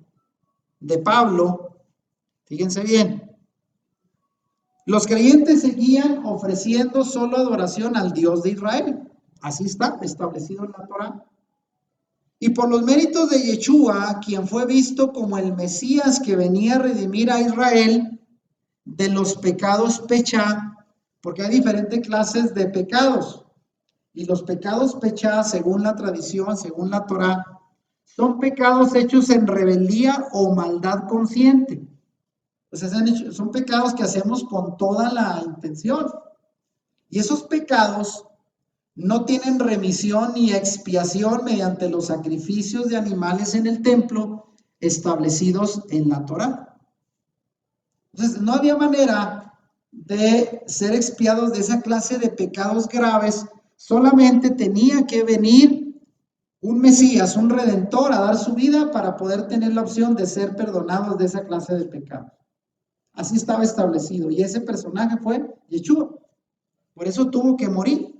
de Pablo, fíjense bien, los creyentes seguían ofreciendo solo adoración al Dios de Israel. Así está establecido en la Torá. Y por los méritos de Yeshua, quien fue visto como el Mesías que venía a redimir a Israel de los pecados pechá, porque hay diferentes clases de pecados. Y los pecados pechá, según la tradición, según la Torá, son pecados hechos en rebeldía o maldad consciente. O sea, son pecados que hacemos con toda la intención. Y esos pecados no tienen remisión ni expiación mediante los sacrificios de animales en el templo establecidos en la Torá. Entonces, no había manera de ser expiados de esa clase de pecados graves, solamente tenía que venir un Mesías, un Redentor, a dar su vida para poder tener la opción de ser perdonados de esa clase de pecados. Así estaba establecido, y ese personaje fue Yeshua. Por eso tuvo que morir.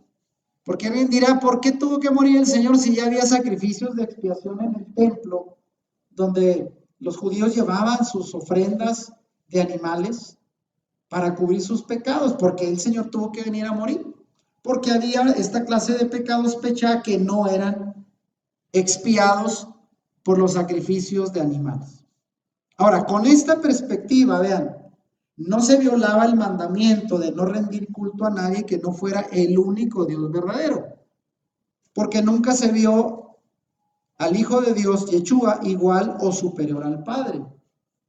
Porque alguien dirá, ¿por qué tuvo que morir el Señor si ya había sacrificios de expiación en el templo, donde los judíos llevaban sus ofrendas de animales para cubrir sus pecados? Porque el Señor tuvo que venir a morir. Porque había esta clase de pecados pechá que no eran expiados por los sacrificios de animales. Ahora, con esta perspectiva, vean, no se violaba el mandamiento de no rendir culto a nadie que no fuera el único Dios verdadero, porque nunca se vio al Hijo de Dios, Yeshua, igual o superior al Padre,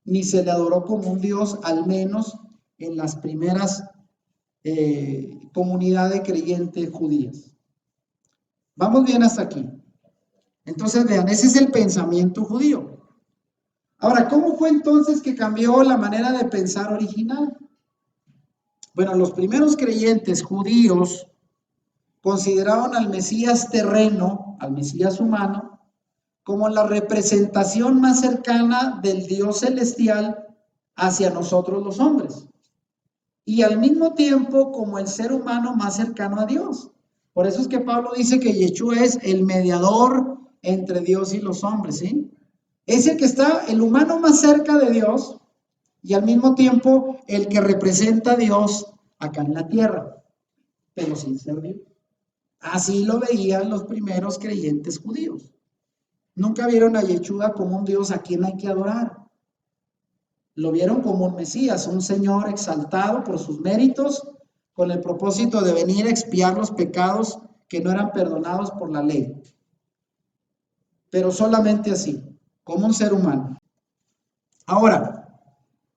ni se le adoró como un Dios, al menos en las primeras comunidades creyentes judías. Vamos bien hasta aquí. Entonces, vean, ese es el pensamiento judío. Ahora, ¿cómo fue entonces que cambió la manera de pensar original? Bueno, los primeros creyentes judíos consideraban al Mesías terreno, al Mesías humano, como la representación más cercana del Dios celestial hacia nosotros los hombres, y al mismo tiempo como el ser humano más cercano a Dios. Por eso es que Pablo dice que Yeshua es el mediador entre Dios y los hombres, ¿sí? Es el que está, el humano más cerca de Dios, y al mismo tiempo el que representa a Dios acá en la tierra, pero sin ser Dios. Así lo veían los primeros creyentes judíos. Nunca vieron a Yeshua como un Dios a quien hay que adorar. Lo vieron como un Mesías, un Señor exaltado por sus méritos, con el propósito de venir a expiar los pecados que no eran perdonados por la ley. Pero solamente así, como un ser humano. Ahora,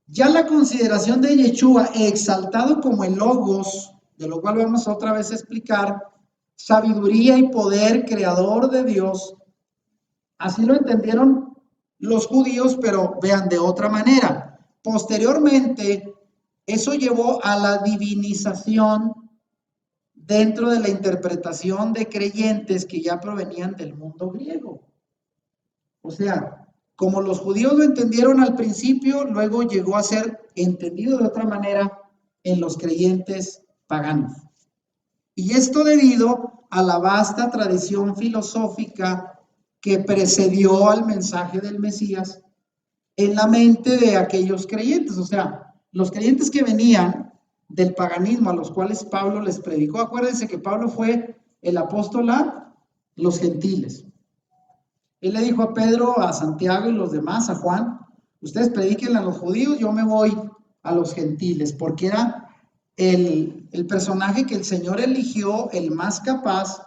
ya la consideración de Yeshua exaltado como el Logos, de lo cual vamos otra vez a explicar, sabiduría y poder creador de Dios, así lo entendieron los judíos, pero vean, de otra manera. Posteriormente, eso llevó a la divinización dentro de la interpretación de creyentes que ya provenían del mundo griego. O sea, como los judíos lo entendieron al principio, luego llegó a ser entendido de otra manera en los creyentes paganos. Y esto debido a la vasta tradición filosófica que precedió al mensaje del Mesías en la mente de aquellos creyentes. O sea, los creyentes que venían del paganismo a los cuales Pablo les predicó. Acuérdense que Pablo fue el apóstol a los gentiles. Él le dijo a Pedro, a Santiago y los demás, a Juan, ustedes prediquen a los judíos, yo me voy a los gentiles, porque era el personaje que el Señor eligió, el más capaz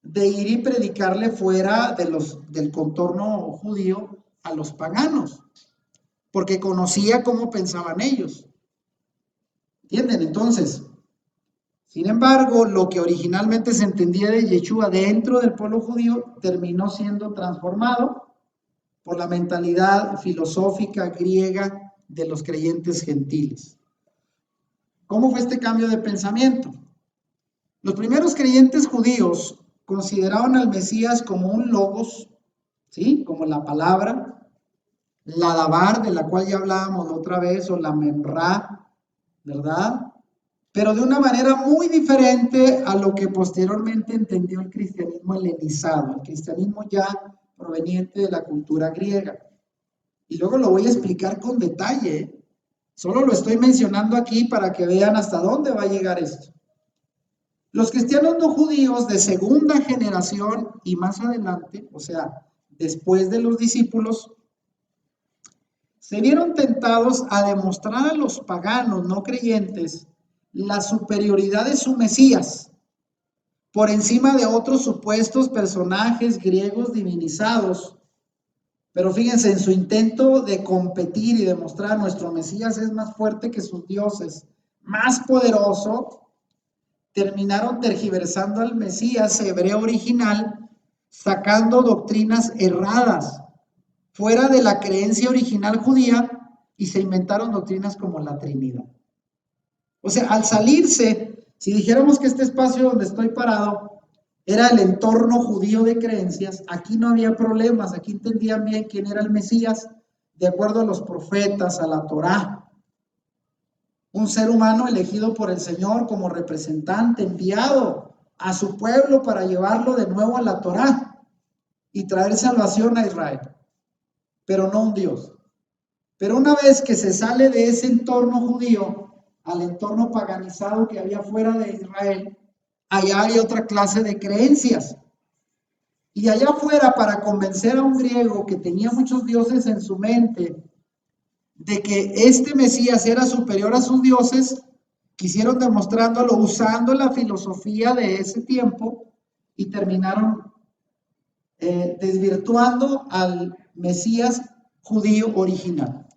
de ir y predicarle fuera del contorno judío a los paganos, porque conocía cómo pensaban ellos. ¿Entienden? Entonces, sin embargo, lo que originalmente se entendía de Yeshua dentro del pueblo judío terminó siendo transformado por la mentalidad filosófica griega de los creyentes gentiles. ¿Cómo fue este cambio de pensamiento? Los primeros creyentes judíos consideraban al Mesías como un logos, ¿sí? Como la palabra, la dabar, de la cual ya hablábamos otra vez, o la memra, ¿verdad? Pero de una manera muy diferente a lo que posteriormente entendió el cristianismo helenizado, el cristianismo ya proveniente de la cultura griega. Y luego lo voy a explicar con detalle. Solo lo estoy mencionando aquí para que vean hasta dónde va a llegar esto. Los cristianos no judíos de segunda generación y más adelante, o sea, después de los discípulos, se vieron tentados a demostrar a los paganos no creyentes la superioridad de su Mesías por encima de otros supuestos personajes griegos divinizados. Pero fíjense, en su intento de competir y demostrar nuestro Mesías es más fuerte que sus dioses, más poderoso, terminaron tergiversando al Mesías hebreo original, sacando doctrinas erradas fuera de la creencia original judía y se inventaron doctrinas como la Trinidad. O sea, al salirse, si dijéramos que este espacio donde estoy parado era el entorno judío de creencias, aquí no había problemas, aquí entendían bien quién era el Mesías, de acuerdo a los profetas, a la Torá. Un ser humano elegido por el Señor como representante, enviado a su pueblo para llevarlo de nuevo a la Torá y traer salvación a Israel, pero no un Dios. Pero una vez que se sale de ese entorno judío al entorno paganizado que había fuera de Israel, allá hay otra clase de creencias. Y allá afuera, para convencer a un griego que tenía muchos dioses en su mente, de que este Mesías era superior a sus dioses, quisieron demostrándolo usando la filosofía de ese tiempo y terminaron desvirtuando al Mesías judío original.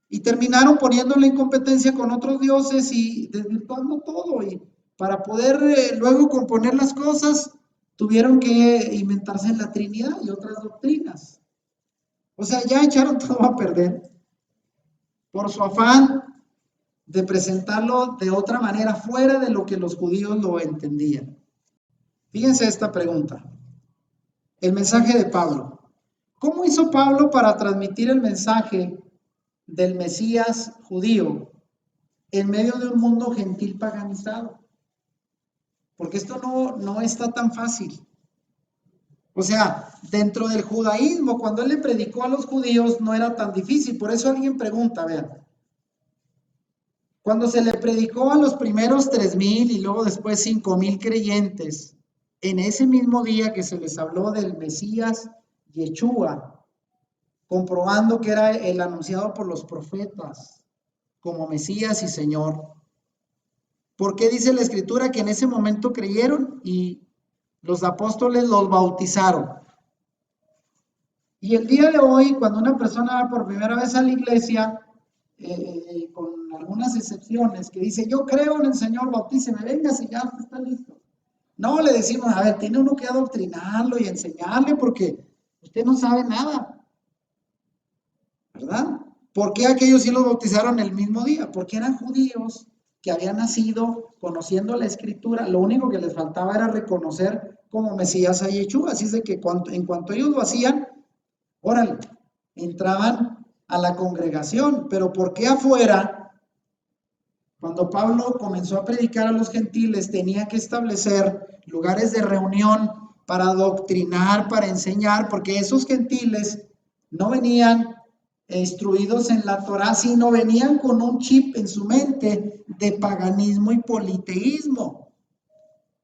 Y terminaron poniéndolo en competencia con otros dioses y desvirtuando todo. Y para poder luego componer las cosas, tuvieron que inventarse la Trinidad y otras doctrinas. O sea, ya echaron todo a perder por su afán de presentarlo de otra manera, fuera de lo que los judíos lo entendían. Fíjense esta pregunta. El mensaje de Pablo. ¿Cómo hizo Pablo para transmitir el mensaje del Mesías judío en medio de un mundo gentil paganizado? Porque esto no está tan fácil. O sea, dentro del judaísmo, cuando él le predicó a los judíos, no era tan difícil. Por eso alguien pregunta, vean, cuando se le predicó a los primeros 3,000 y luego después 5,000 creyentes, en ese mismo día que se les habló del Mesías Yeshua, comprobando que era el anunciado por los profetas como Mesías y Señor, ¿por qué dice la Escritura que en ese momento creyeron y los apóstoles los bautizaron? Y el día de hoy, cuando una persona va por primera vez a la iglesia, con algunas excepciones, que dice, yo creo en el Señor, bautíceme, venga, si ya está listo. No, le decimos, a ver, tiene uno que adoctrinarlo y enseñarle porque usted no sabe nada, ¿verdad? ¿Por qué aquellos sí los bautizaron el mismo día? Porque eran judíos que habían nacido conociendo la Escritura, lo único que les faltaba era reconocer como Mesías a Yeshua, así es de que en cuanto ellos lo hacían, órale, entraban a la congregación. Pero ¿por qué afuera? Cuando Pablo comenzó a predicar a los gentiles, tenía que establecer lugares de reunión para adoctrinar, para enseñar, porque esos gentiles no venían instruidos en la Torá, sino venían con un chip en su mente de paganismo y politeísmo.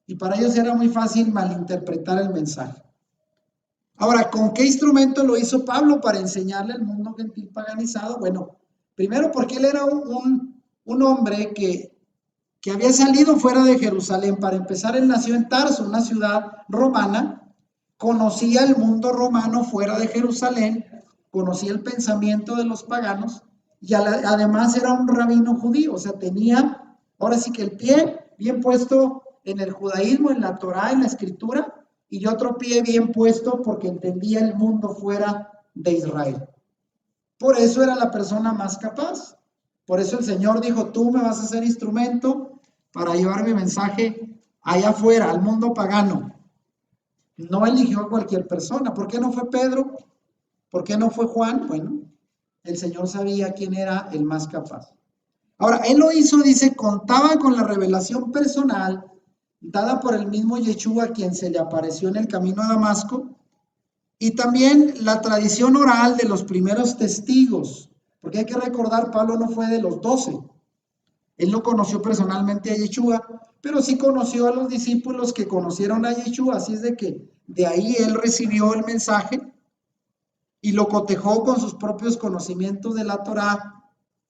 Y para ellos era muy fácil malinterpretar el mensaje. Ahora, ¿con qué instrumento lo hizo Pablo para enseñarle al mundo gentil paganizado? Bueno, primero porque él era un hombre que había salido fuera de Jerusalén. Para empezar, él nació en Tarso, una ciudad romana, conocía el mundo romano fuera de Jerusalén, conocía el pensamiento de los paganos y además era un rabino judío, o sea, tenía ahora sí que el pie bien puesto en el judaísmo, en la Torá, en la Escritura, y otro pie bien puesto porque entendía el mundo fuera de Israel. Por eso era la persona más capaz. Por eso el Señor dijo, tú me vas a ser instrumento para llevar mi mensaje allá afuera, al mundo pagano. No eligió a cualquier persona. ¿Por qué no fue Pedro? ¿Por qué no fue Juan? Bueno, el Señor sabía quién era el más capaz. Ahora, él lo hizo, dice, contaba con la revelación personal dada por el mismo Yeshua, quien se le apareció en el camino a Damasco, y también la tradición oral de los primeros testigos, porque hay que recordar, Pablo no fue de los 12, él no conoció personalmente a Yeshua, pero sí conoció a los discípulos que conocieron a Yeshua, así es de que de ahí él recibió el mensaje y lo cotejó con sus propios conocimientos de la Torá.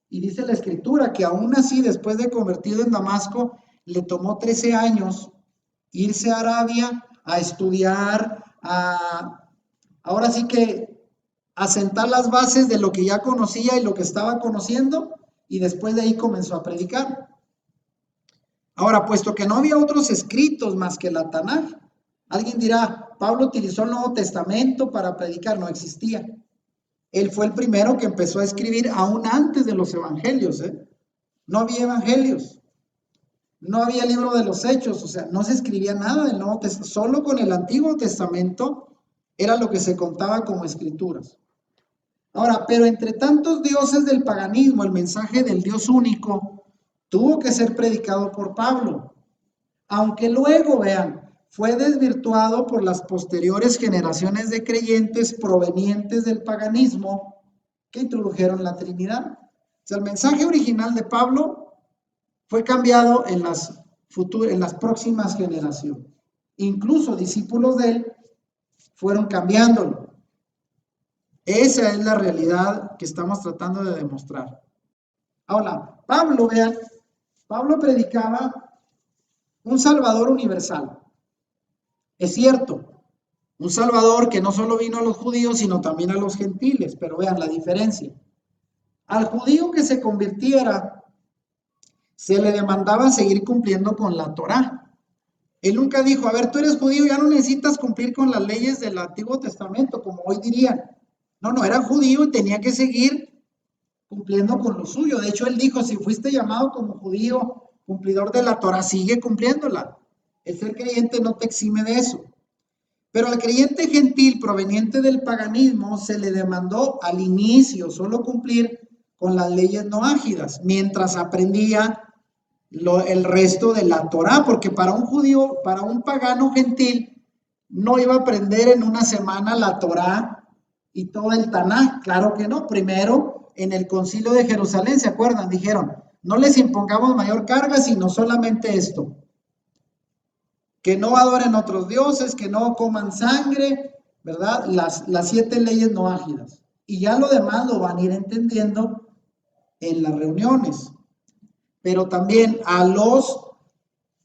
Y dice la Escritura que aún así, después de convertido en Damasco, le tomó 13 años irse a Arabia a estudiar, ahora sí que a sentar las bases de lo que ya conocía y lo que estaba conociendo, y después de ahí comenzó a predicar. Ahora, puesto que no había otros escritos más que la Tanaj, alguien dirá, Pablo utilizó el Nuevo Testamento para predicar, no existía. Él fue el primero que empezó a escribir aún antes de los evangelios, ¿eh? No había evangelios, no había libro de los Hechos, o sea, no se escribía nada del Nuevo Testamento, solo con el Antiguo Testamento era lo que se contaba como escrituras. Ahora, pero entre tantos dioses del paganismo, el mensaje del Dios único tuvo que ser predicado por Pablo, aunque luego, vean, fue desvirtuado por las posteriores generaciones de creyentes provenientes del paganismo que introdujeron la Trinidad. O sea, el mensaje original de Pablo fue cambiado en las próximas generaciones. Incluso discípulos de él fueron cambiándolo. Esa es la realidad que estamos tratando de demostrar. Ahora, Pablo, vean, Pablo predicaba un Salvador universal. Es cierto, un Salvador que no solo vino a los judíos, sino también a los gentiles, pero vean la diferencia. Al judío que se convirtiera, se le demandaba seguir cumpliendo con la Torá. Él nunca dijo, a ver, tú eres judío, ya no necesitas cumplir con las leyes del Antiguo Testamento, como hoy dirían. No, era judío y tenía que seguir cumpliendo con lo suyo. De hecho, él dijo, si fuiste llamado como judío, cumplidor de la Torá, sigue cumpliéndola. El ser creyente no te exime de eso. Pero al creyente gentil proveniente del paganismo se le demandó al inicio solo cumplir con las leyes noágidas, mientras aprendía el resto de la Torá, porque para un judío, para un pagano gentil, no iba a aprender en una semana la Torá y todo el Tanaj, claro que no. Primero, en el concilio de Jerusalén, ¿se acuerdan? Dijeron, no les impongamos mayor carga, sino solamente esto, que no adoren otros dioses, que no coman sangre, ¿verdad? Las 7 leyes noágidas. Y ya lo demás lo van a ir entendiendo en las reuniones. Pero también a los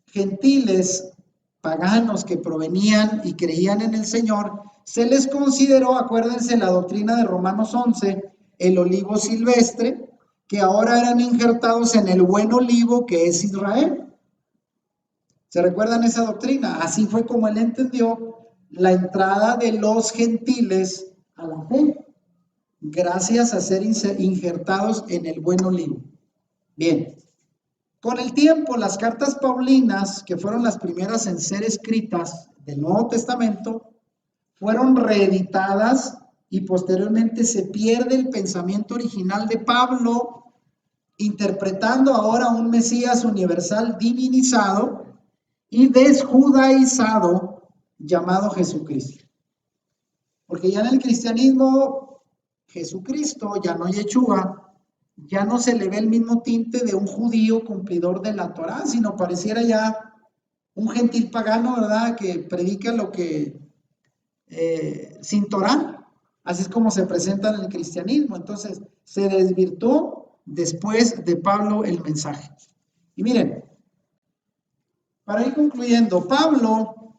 gentiles paganos que provenían y creían en el Señor, se les consideró, acuérdense la doctrina de Romanos 11, el olivo silvestre, que ahora eran injertados en el buen olivo que es Israel. ¿Se recuerdan esa doctrina? Así fue como él entendió la entrada de los gentiles a la fe, gracias a ser injertados en el buen olivo. Bien, con el tiempo las cartas paulinas, que fueron las primeras en ser escritas del Nuevo Testamento, fueron reeditadas y posteriormente se pierde el pensamiento original de Pablo, interpretando ahora un Mesías universal divinizado y desjudaizado llamado Jesucristo. Porque ya en el cristianismo, Jesucristo, ya no Yeshua, ya no se le ve el mismo tinte de un judío cumplidor de la Torá, sino pareciera ya un gentil pagano, ¿verdad? Que predica lo que sin Torá. Así es como se presenta en el cristianismo. Entonces, se desvirtuó después de Pablo el mensaje. Y miren, para ir concluyendo, Pablo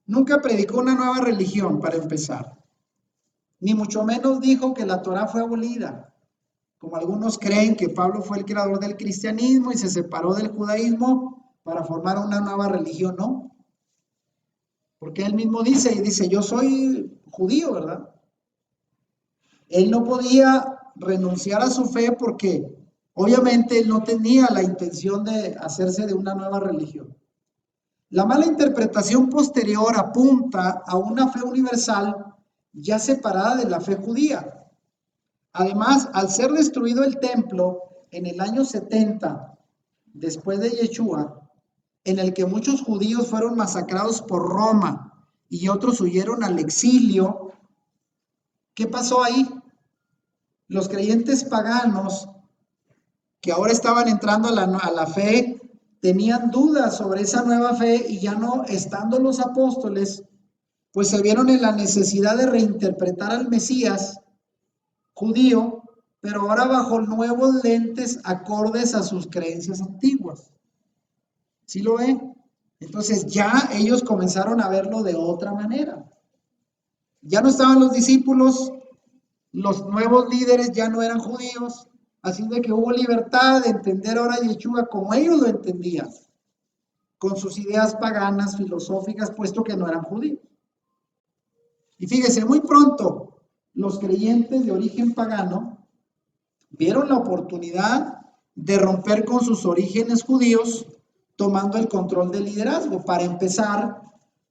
nunca predicó una nueva religión, para empezar. Ni mucho menos dijo que la Torá fue abolida, como algunos creen que Pablo fue el creador del cristianismo y se separó del judaísmo para formar una nueva religión, ¿no? Porque él mismo dice, yo soy judío, ¿verdad? Él no podía renunciar a su fe porque obviamente él no tenía la intención de hacerse de una nueva religión. La mala interpretación posterior apunta a una fe universal ya separada de la fe judía. Además, al ser destruido el templo en el año 70, después de Yeshua, en el que muchos judíos fueron masacrados por Roma y otros huyeron al exilio, ¿qué pasó ahí? Los creyentes paganos que ahora estaban entrando a la fe, tenían dudas sobre esa nueva fe y ya no estando los apóstoles, pues se vieron en la necesidad de reinterpretar al Mesías judío, pero ahora bajo nuevos lentes acordes a sus creencias antiguas. ¿Sí lo ven? Entonces ya ellos comenzaron a verlo de otra manera. Ya no estaban los discípulos, los nuevos líderes ya no eran judíos, así de que hubo libertad de entender ahora a Yeshua como ellos lo entendían, con sus ideas paganas, filosóficas, puesto que no eran judíos. Y fíjese, muy pronto los creyentes de origen pagano vieron la oportunidad de romper con sus orígenes judíos, tomando el control del liderazgo. Para empezar,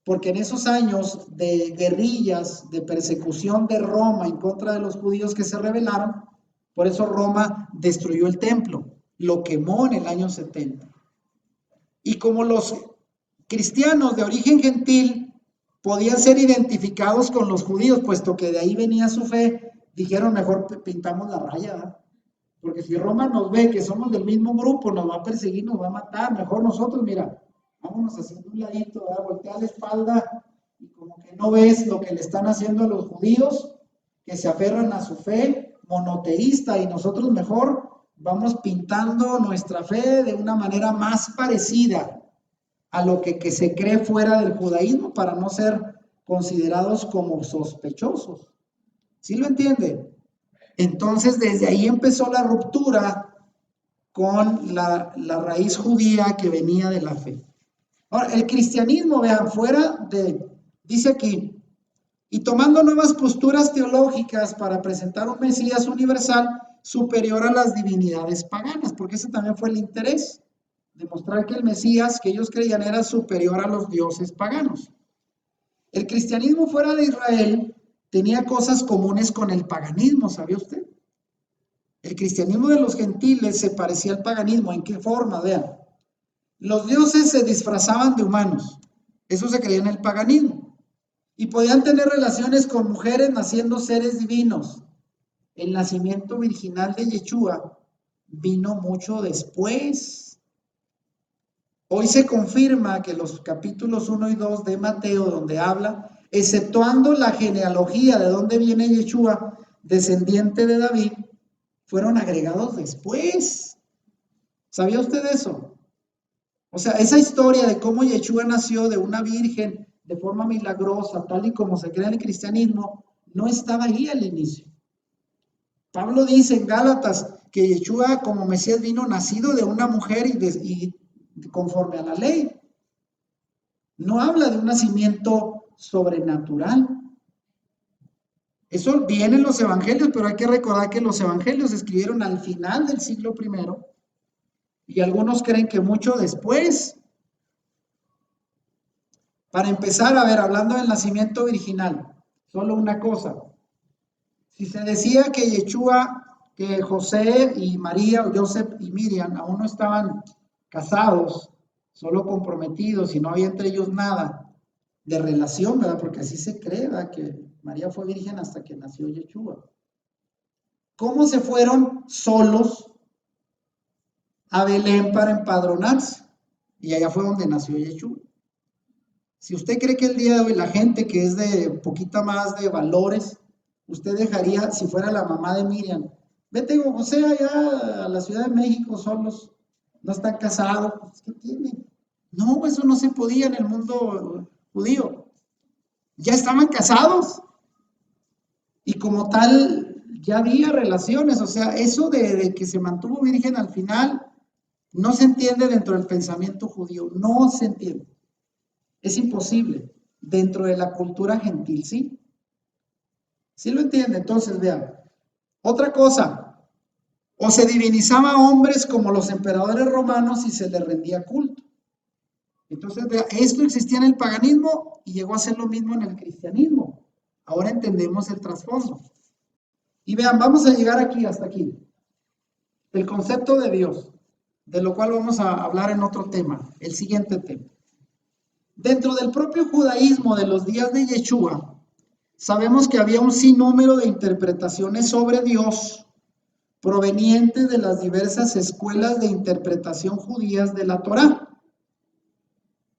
porque en esos años de guerrillas, de persecución de Roma en contra de los judíos que se rebelaron, por eso Roma destruyó el templo, lo quemó en el año 70. Y como los cristianos de origen gentil podían ser identificados con los judíos, puesto que de ahí venía su fe, dijeron mejor pintamos la raya, ¿verdad? Porque si Roma nos ve que somos del mismo grupo, nos va a perseguir, nos va a matar, mejor nosotros, mira, vámonos haciendo un ladito, ¿verdad? Voltea la espalda y como que no ves lo que le están haciendo a los judíos, que se aferran a su fe monoteísta, y nosotros mejor vamos pintando nuestra fe de una manera más parecida a lo que se cree fuera del judaísmo para no ser considerados como sospechosos. ¿Sí lo entiende? Entonces, desde ahí empezó la ruptura con la raíz judía que venía de la fe. Ahora, el cristianismo, vean, dice aquí, y tomando nuevas posturas teológicas para presentar un Mesías universal superior a las divinidades paganas, porque ese también fue el interés, demostrar que el Mesías que ellos creían era superior a los dioses paganos. El cristianismo fuera de Israel tenía cosas comunes con el paganismo, ¿sabía usted? El cristianismo de los gentiles se parecía al paganismo. ¿En qué forma? Vean, los dioses se disfrazaban de humanos, eso se creía en el paganismo, y podían tener relaciones con mujeres naciendo seres divinos. El nacimiento virginal de Yeshua vino mucho después. Hoy se confirma que los capítulos 1 y 2 de Mateo, donde habla, exceptuando la genealogía de dónde viene Yeshua, descendiente de David, fueron agregados después. ¿Sabía usted eso? O sea, esa historia de cómo Yeshua nació de una virgen de forma milagrosa, tal y como se cree en el cristianismo, no estaba ahí al inicio. Pablo dice en Gálatas que Yeshua como Mesías vino nacido de una mujer y conforme a la ley. No habla de un nacimiento sobrenatural. Eso viene en los evangelios, pero hay que recordar que los evangelios se escribieron al final del siglo I y algunos creen que mucho después. Para empezar, a ver, hablando del nacimiento virginal, solo una cosa. Si se decía que Yeshua, que José y María, o Joseph y Miriam, aún no estaban casados, solo comprometidos, y no había entre ellos nada de relación, ¿verdad? Porque así se cree, ¿verdad? Que María fue virgen hasta que nació Yeshua. ¿Cómo se fueron solos a Belén para empadronarse? Y allá fue donde nació Yeshua. Si usted cree que el día de hoy la gente que es de poquita más de valores, usted dejaría, si fuera la mamá de Miriam, vete con José allá a la Ciudad de México solos, no están casados, ¿qué tiene? No, eso no se podía en el mundo judío. Ya estaban casados y como tal ya había relaciones, o sea, eso de que se mantuvo virgen al final no se entiende dentro del pensamiento judío, no se entiende. Es imposible. Dentro de la cultura gentil, sí. Sí lo entiende. Entonces, vean. Otra cosa. O se divinizaba a hombres como los emperadores romanos y se les rendía culto. Entonces, vean, esto existía en el paganismo y llegó a ser lo mismo en el cristianismo. Ahora entendemos el trasfondo. Y vean, vamos a llegar aquí, hasta aquí. El concepto de Dios, de lo cual vamos a hablar en otro tema, el siguiente tema. Dentro del propio judaísmo de los días de Yeshua, sabemos que había un sinnúmero de interpretaciones sobre Dios provenientes de las diversas escuelas de interpretación judías de la Torá.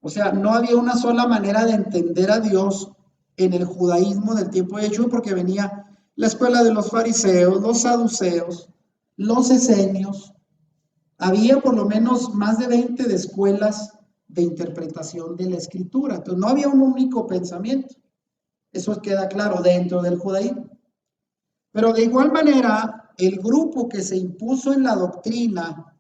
O sea, no había una sola manera de entender a Dios en el judaísmo del tiempo de Yeshua, porque venía la escuela de los fariseos, los saduceos, los esenios. Había por lo menos más de 20 de escuelas de interpretación de la escritura. Entonces no había un único pensamiento. Eso queda claro dentro del judaísmo. Pero de igual manera, el grupo que se impuso en la doctrina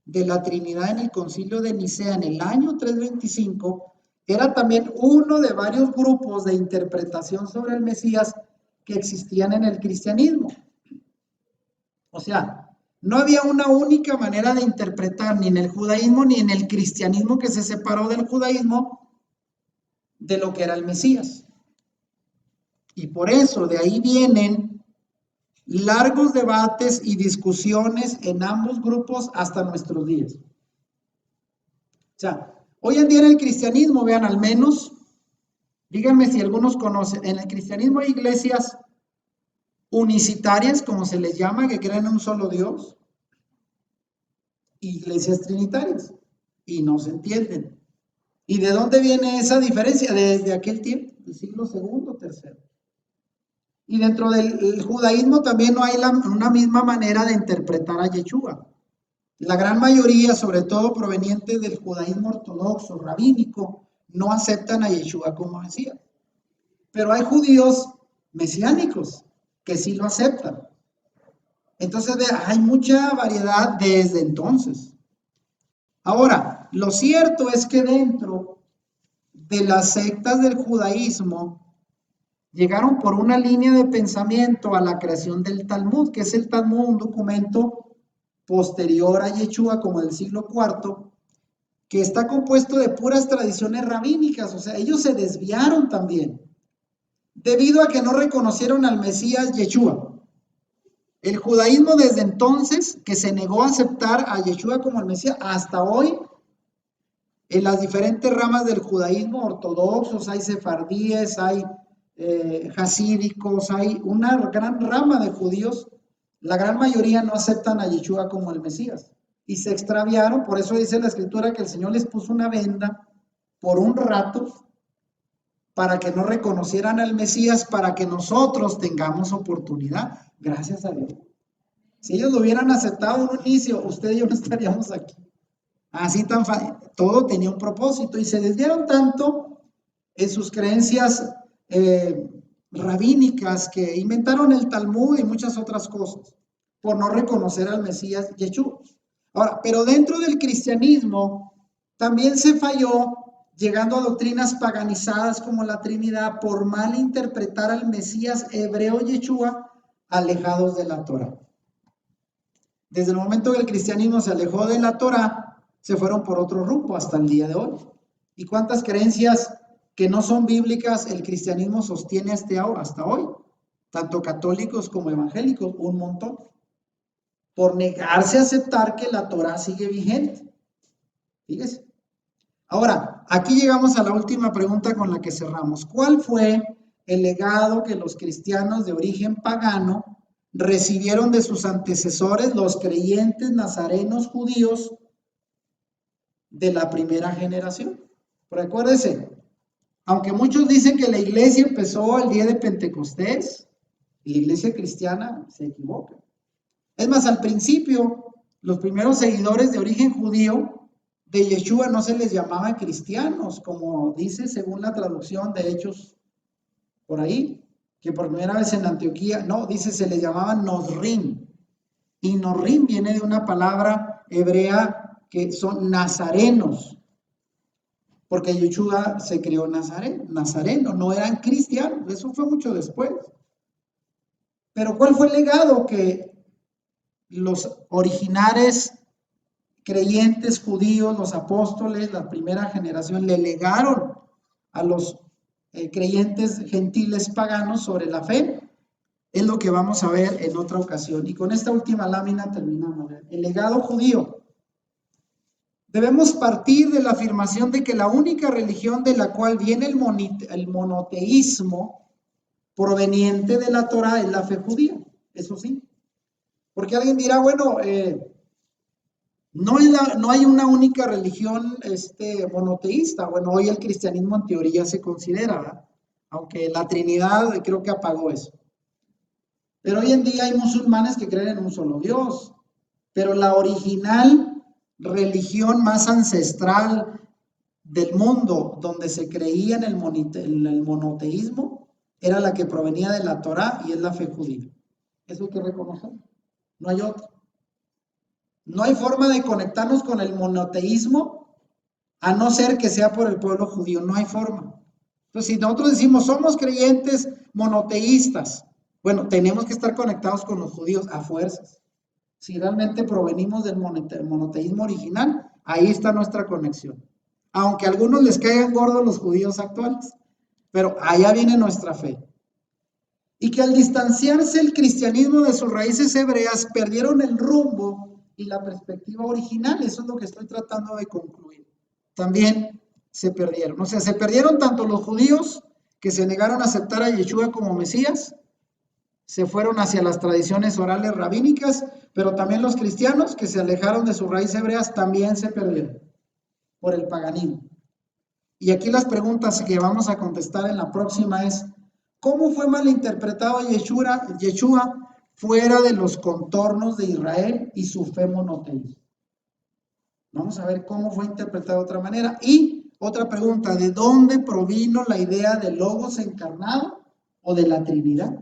de la Trinidad en el Concilio de Nicea en el año 325 era también uno de varios grupos de interpretación sobre el Mesías que existían en el cristianismo. O sea, no había una única manera de interpretar ni en el judaísmo ni en el cristianismo que se separó del judaísmo de lo que era el Mesías. Y por eso de ahí vienen largos debates y discusiones en ambos grupos hasta nuestros días. O sea, hoy en día en el cristianismo, vean, al menos, díganme si algunos conocen, en el cristianismo hay iglesias unicitarias, como se les llama, que creen en un solo Dios, iglesias trinitarias, y no se entienden. ¿Y de dónde viene esa diferencia? Desde aquel tiempo, del siglo II, III. Y dentro del judaísmo también no hay una misma manera de interpretar a Yeshua. La gran mayoría, sobre todo provenientes del judaísmo ortodoxo, rabínico, no aceptan a Yeshua como Mesías. Pero hay judíos mesiánicos que sí lo aceptan. Entonces hay mucha variedad desde entonces. Ahora, lo cierto es que dentro de las sectas del judaísmo llegaron por una línea de pensamiento a la creación del Talmud, que es el Talmud, un documento posterior a Yeshua, como del siglo IV, que está compuesto de puras tradiciones rabínicas. O sea, ellos se desviaron también, debido a que no reconocieron al Mesías Yeshua. El judaísmo desde entonces, que se negó a aceptar a Yeshua como el Mesías, hasta hoy, en las diferentes ramas del judaísmo ortodoxos, hay sefardíes, hay hasídicos, hay una gran rama de judíos, la gran mayoría no aceptan a Yeshua como el Mesías y se extraviaron. Por eso dice la escritura que el Señor les puso una venda por un rato para que no reconocieran al Mesías, para que nosotros tengamos oportunidad. Gracias a Dios. Si ellos lo hubieran aceptado en un inicio, usted y yo no estaríamos aquí. Así tan fácil. Todo tenía un propósito y se desviaron tanto en sus creencias rabínicas que inventaron el Talmud y muchas otras cosas por no reconocer al Mesías Yeshua. Ahora, pero dentro del cristianismo también se falló, llegando a doctrinas paganizadas como la Trinidad por mal interpretar al Mesías hebreo Yeshua, alejados de la Torah. Desde el momento que el cristianismo se alejó de la Torah, se fueron por otro rumbo hasta el día de hoy. ¿Y cuántas creencias que no son bíblicas el cristianismo sostiene hasta hoy? Tanto católicos como evangélicos, un montón. Por negarse a aceptar que la Torah sigue vigente. Fíjese. Ahora, aquí llegamos a la última pregunta con la que cerramos. ¿Cuál fue el legado que los cristianos de origen pagano recibieron de sus antecesores, los creyentes nazarenos judíos de la primera generación? Recuérdese, aunque muchos dicen que la iglesia empezó el día de Pentecostés, la iglesia cristiana se equivoca. Es más, al principio, los primeros seguidores de origen judío de Yeshua no se les llamaba cristianos, como dice según la traducción de Hechos por ahí, que por primera vez en Antioquía, no, dice se les llamaban Nosrim. Y Nosrim viene de una palabra hebrea que son nazarenos, porque Yeshua se creó nazareno, no eran cristianos, eso fue mucho después. Pero ¿cuál fue el legado que los originales creyentes judíos, los apóstoles, la primera generación, le legaron a los creyentes gentiles paganos sobre la fe? Es lo que vamos a ver en otra ocasión. Y con esta última lámina terminamos. El legado judío. Debemos partir de la afirmación de que la única religión de la cual viene el monoteísmo proveniente de la Torah es la fe judía. Eso sí. Porque alguien dirá, bueno, no hay una única religión monoteísta. Bueno, hoy el cristianismo en teoría se considera, ¿verdad? Aunque la Trinidad creo que apagó eso. Pero hoy en día hay musulmanes que creen en un solo Dios. Pero la original religión más ancestral del mundo, donde se creía en el monoteísmo, era la que provenía de la Torá y es la fe judía. Eso hay que reconocer. No hay otra. No hay forma de conectarnos con el monoteísmo a no ser que sea por el pueblo judío. No hay forma. Entonces, si nosotros decimos somos creyentes monoteístas, bueno, tenemos que estar conectados con los judíos a fuerzas. Si realmente provenimos del monoteísmo original, ahí está nuestra conexión. Aunque a algunos les caigan gordos los judíos actuales, pero allá viene nuestra fe. Y que al distanciarse el cristianismo de sus raíces hebreas, perdieron el rumbo y la perspectiva original. Eso es lo que estoy tratando de concluir. También se perdieron. O sea, se perdieron tanto los judíos que se negaron a aceptar a Yeshua como Mesías, se fueron hacia las tradiciones orales rabínicas, pero también los cristianos que se alejaron de sus raíces hebreas también se perdieron por el paganismo. Y aquí las preguntas que vamos a contestar en la próxima es, ¿Cómo fue malinterpretado Yeshua fuera de los contornos de Israel y su fe monoteísta? Vamos a ver cómo fue interpretado de otra manera. Y otra pregunta, ¿de dónde provino la idea del Logos encarnado o de la Trinidad?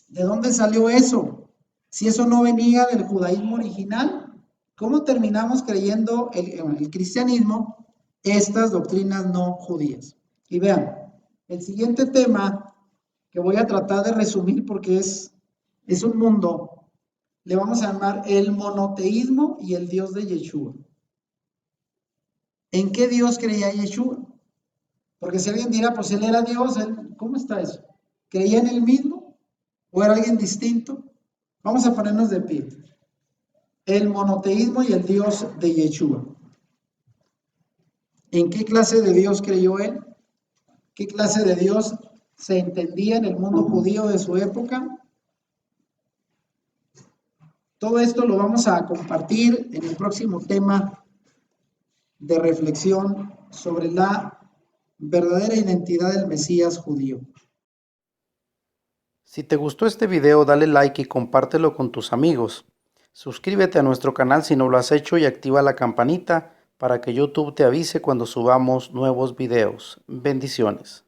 ¿De dónde salió eso? Si eso no venía del judaísmo original, ¿cómo terminamos creyendo el cristianismo estas doctrinas no judías? Y vean, el siguiente tema que voy a tratar de resumir porque es un mundo, le vamos a llamar el monoteísmo y el Dios de Yeshua. ¿En qué Dios creía Yeshua? Porque si alguien dirá, pues él era Dios, ¿cómo está eso? ¿Creía en él mismo o era alguien distinto? Vamos a ponernos de pie. El monoteísmo y el Dios de Yeshua. ¿En qué clase de Dios creyó él? ¿Qué clase de Dios se entendía en el mundo judío de su época? Todo esto lo vamos a compartir en el próximo tema de reflexión sobre la verdadera identidad del Mesías judío. Si te gustó este video, dale like y compártelo con tus amigos. Suscríbete a nuestro canal si no lo has hecho y activa la campanita para que YouTube te avise cuando subamos nuevos videos. Bendiciones.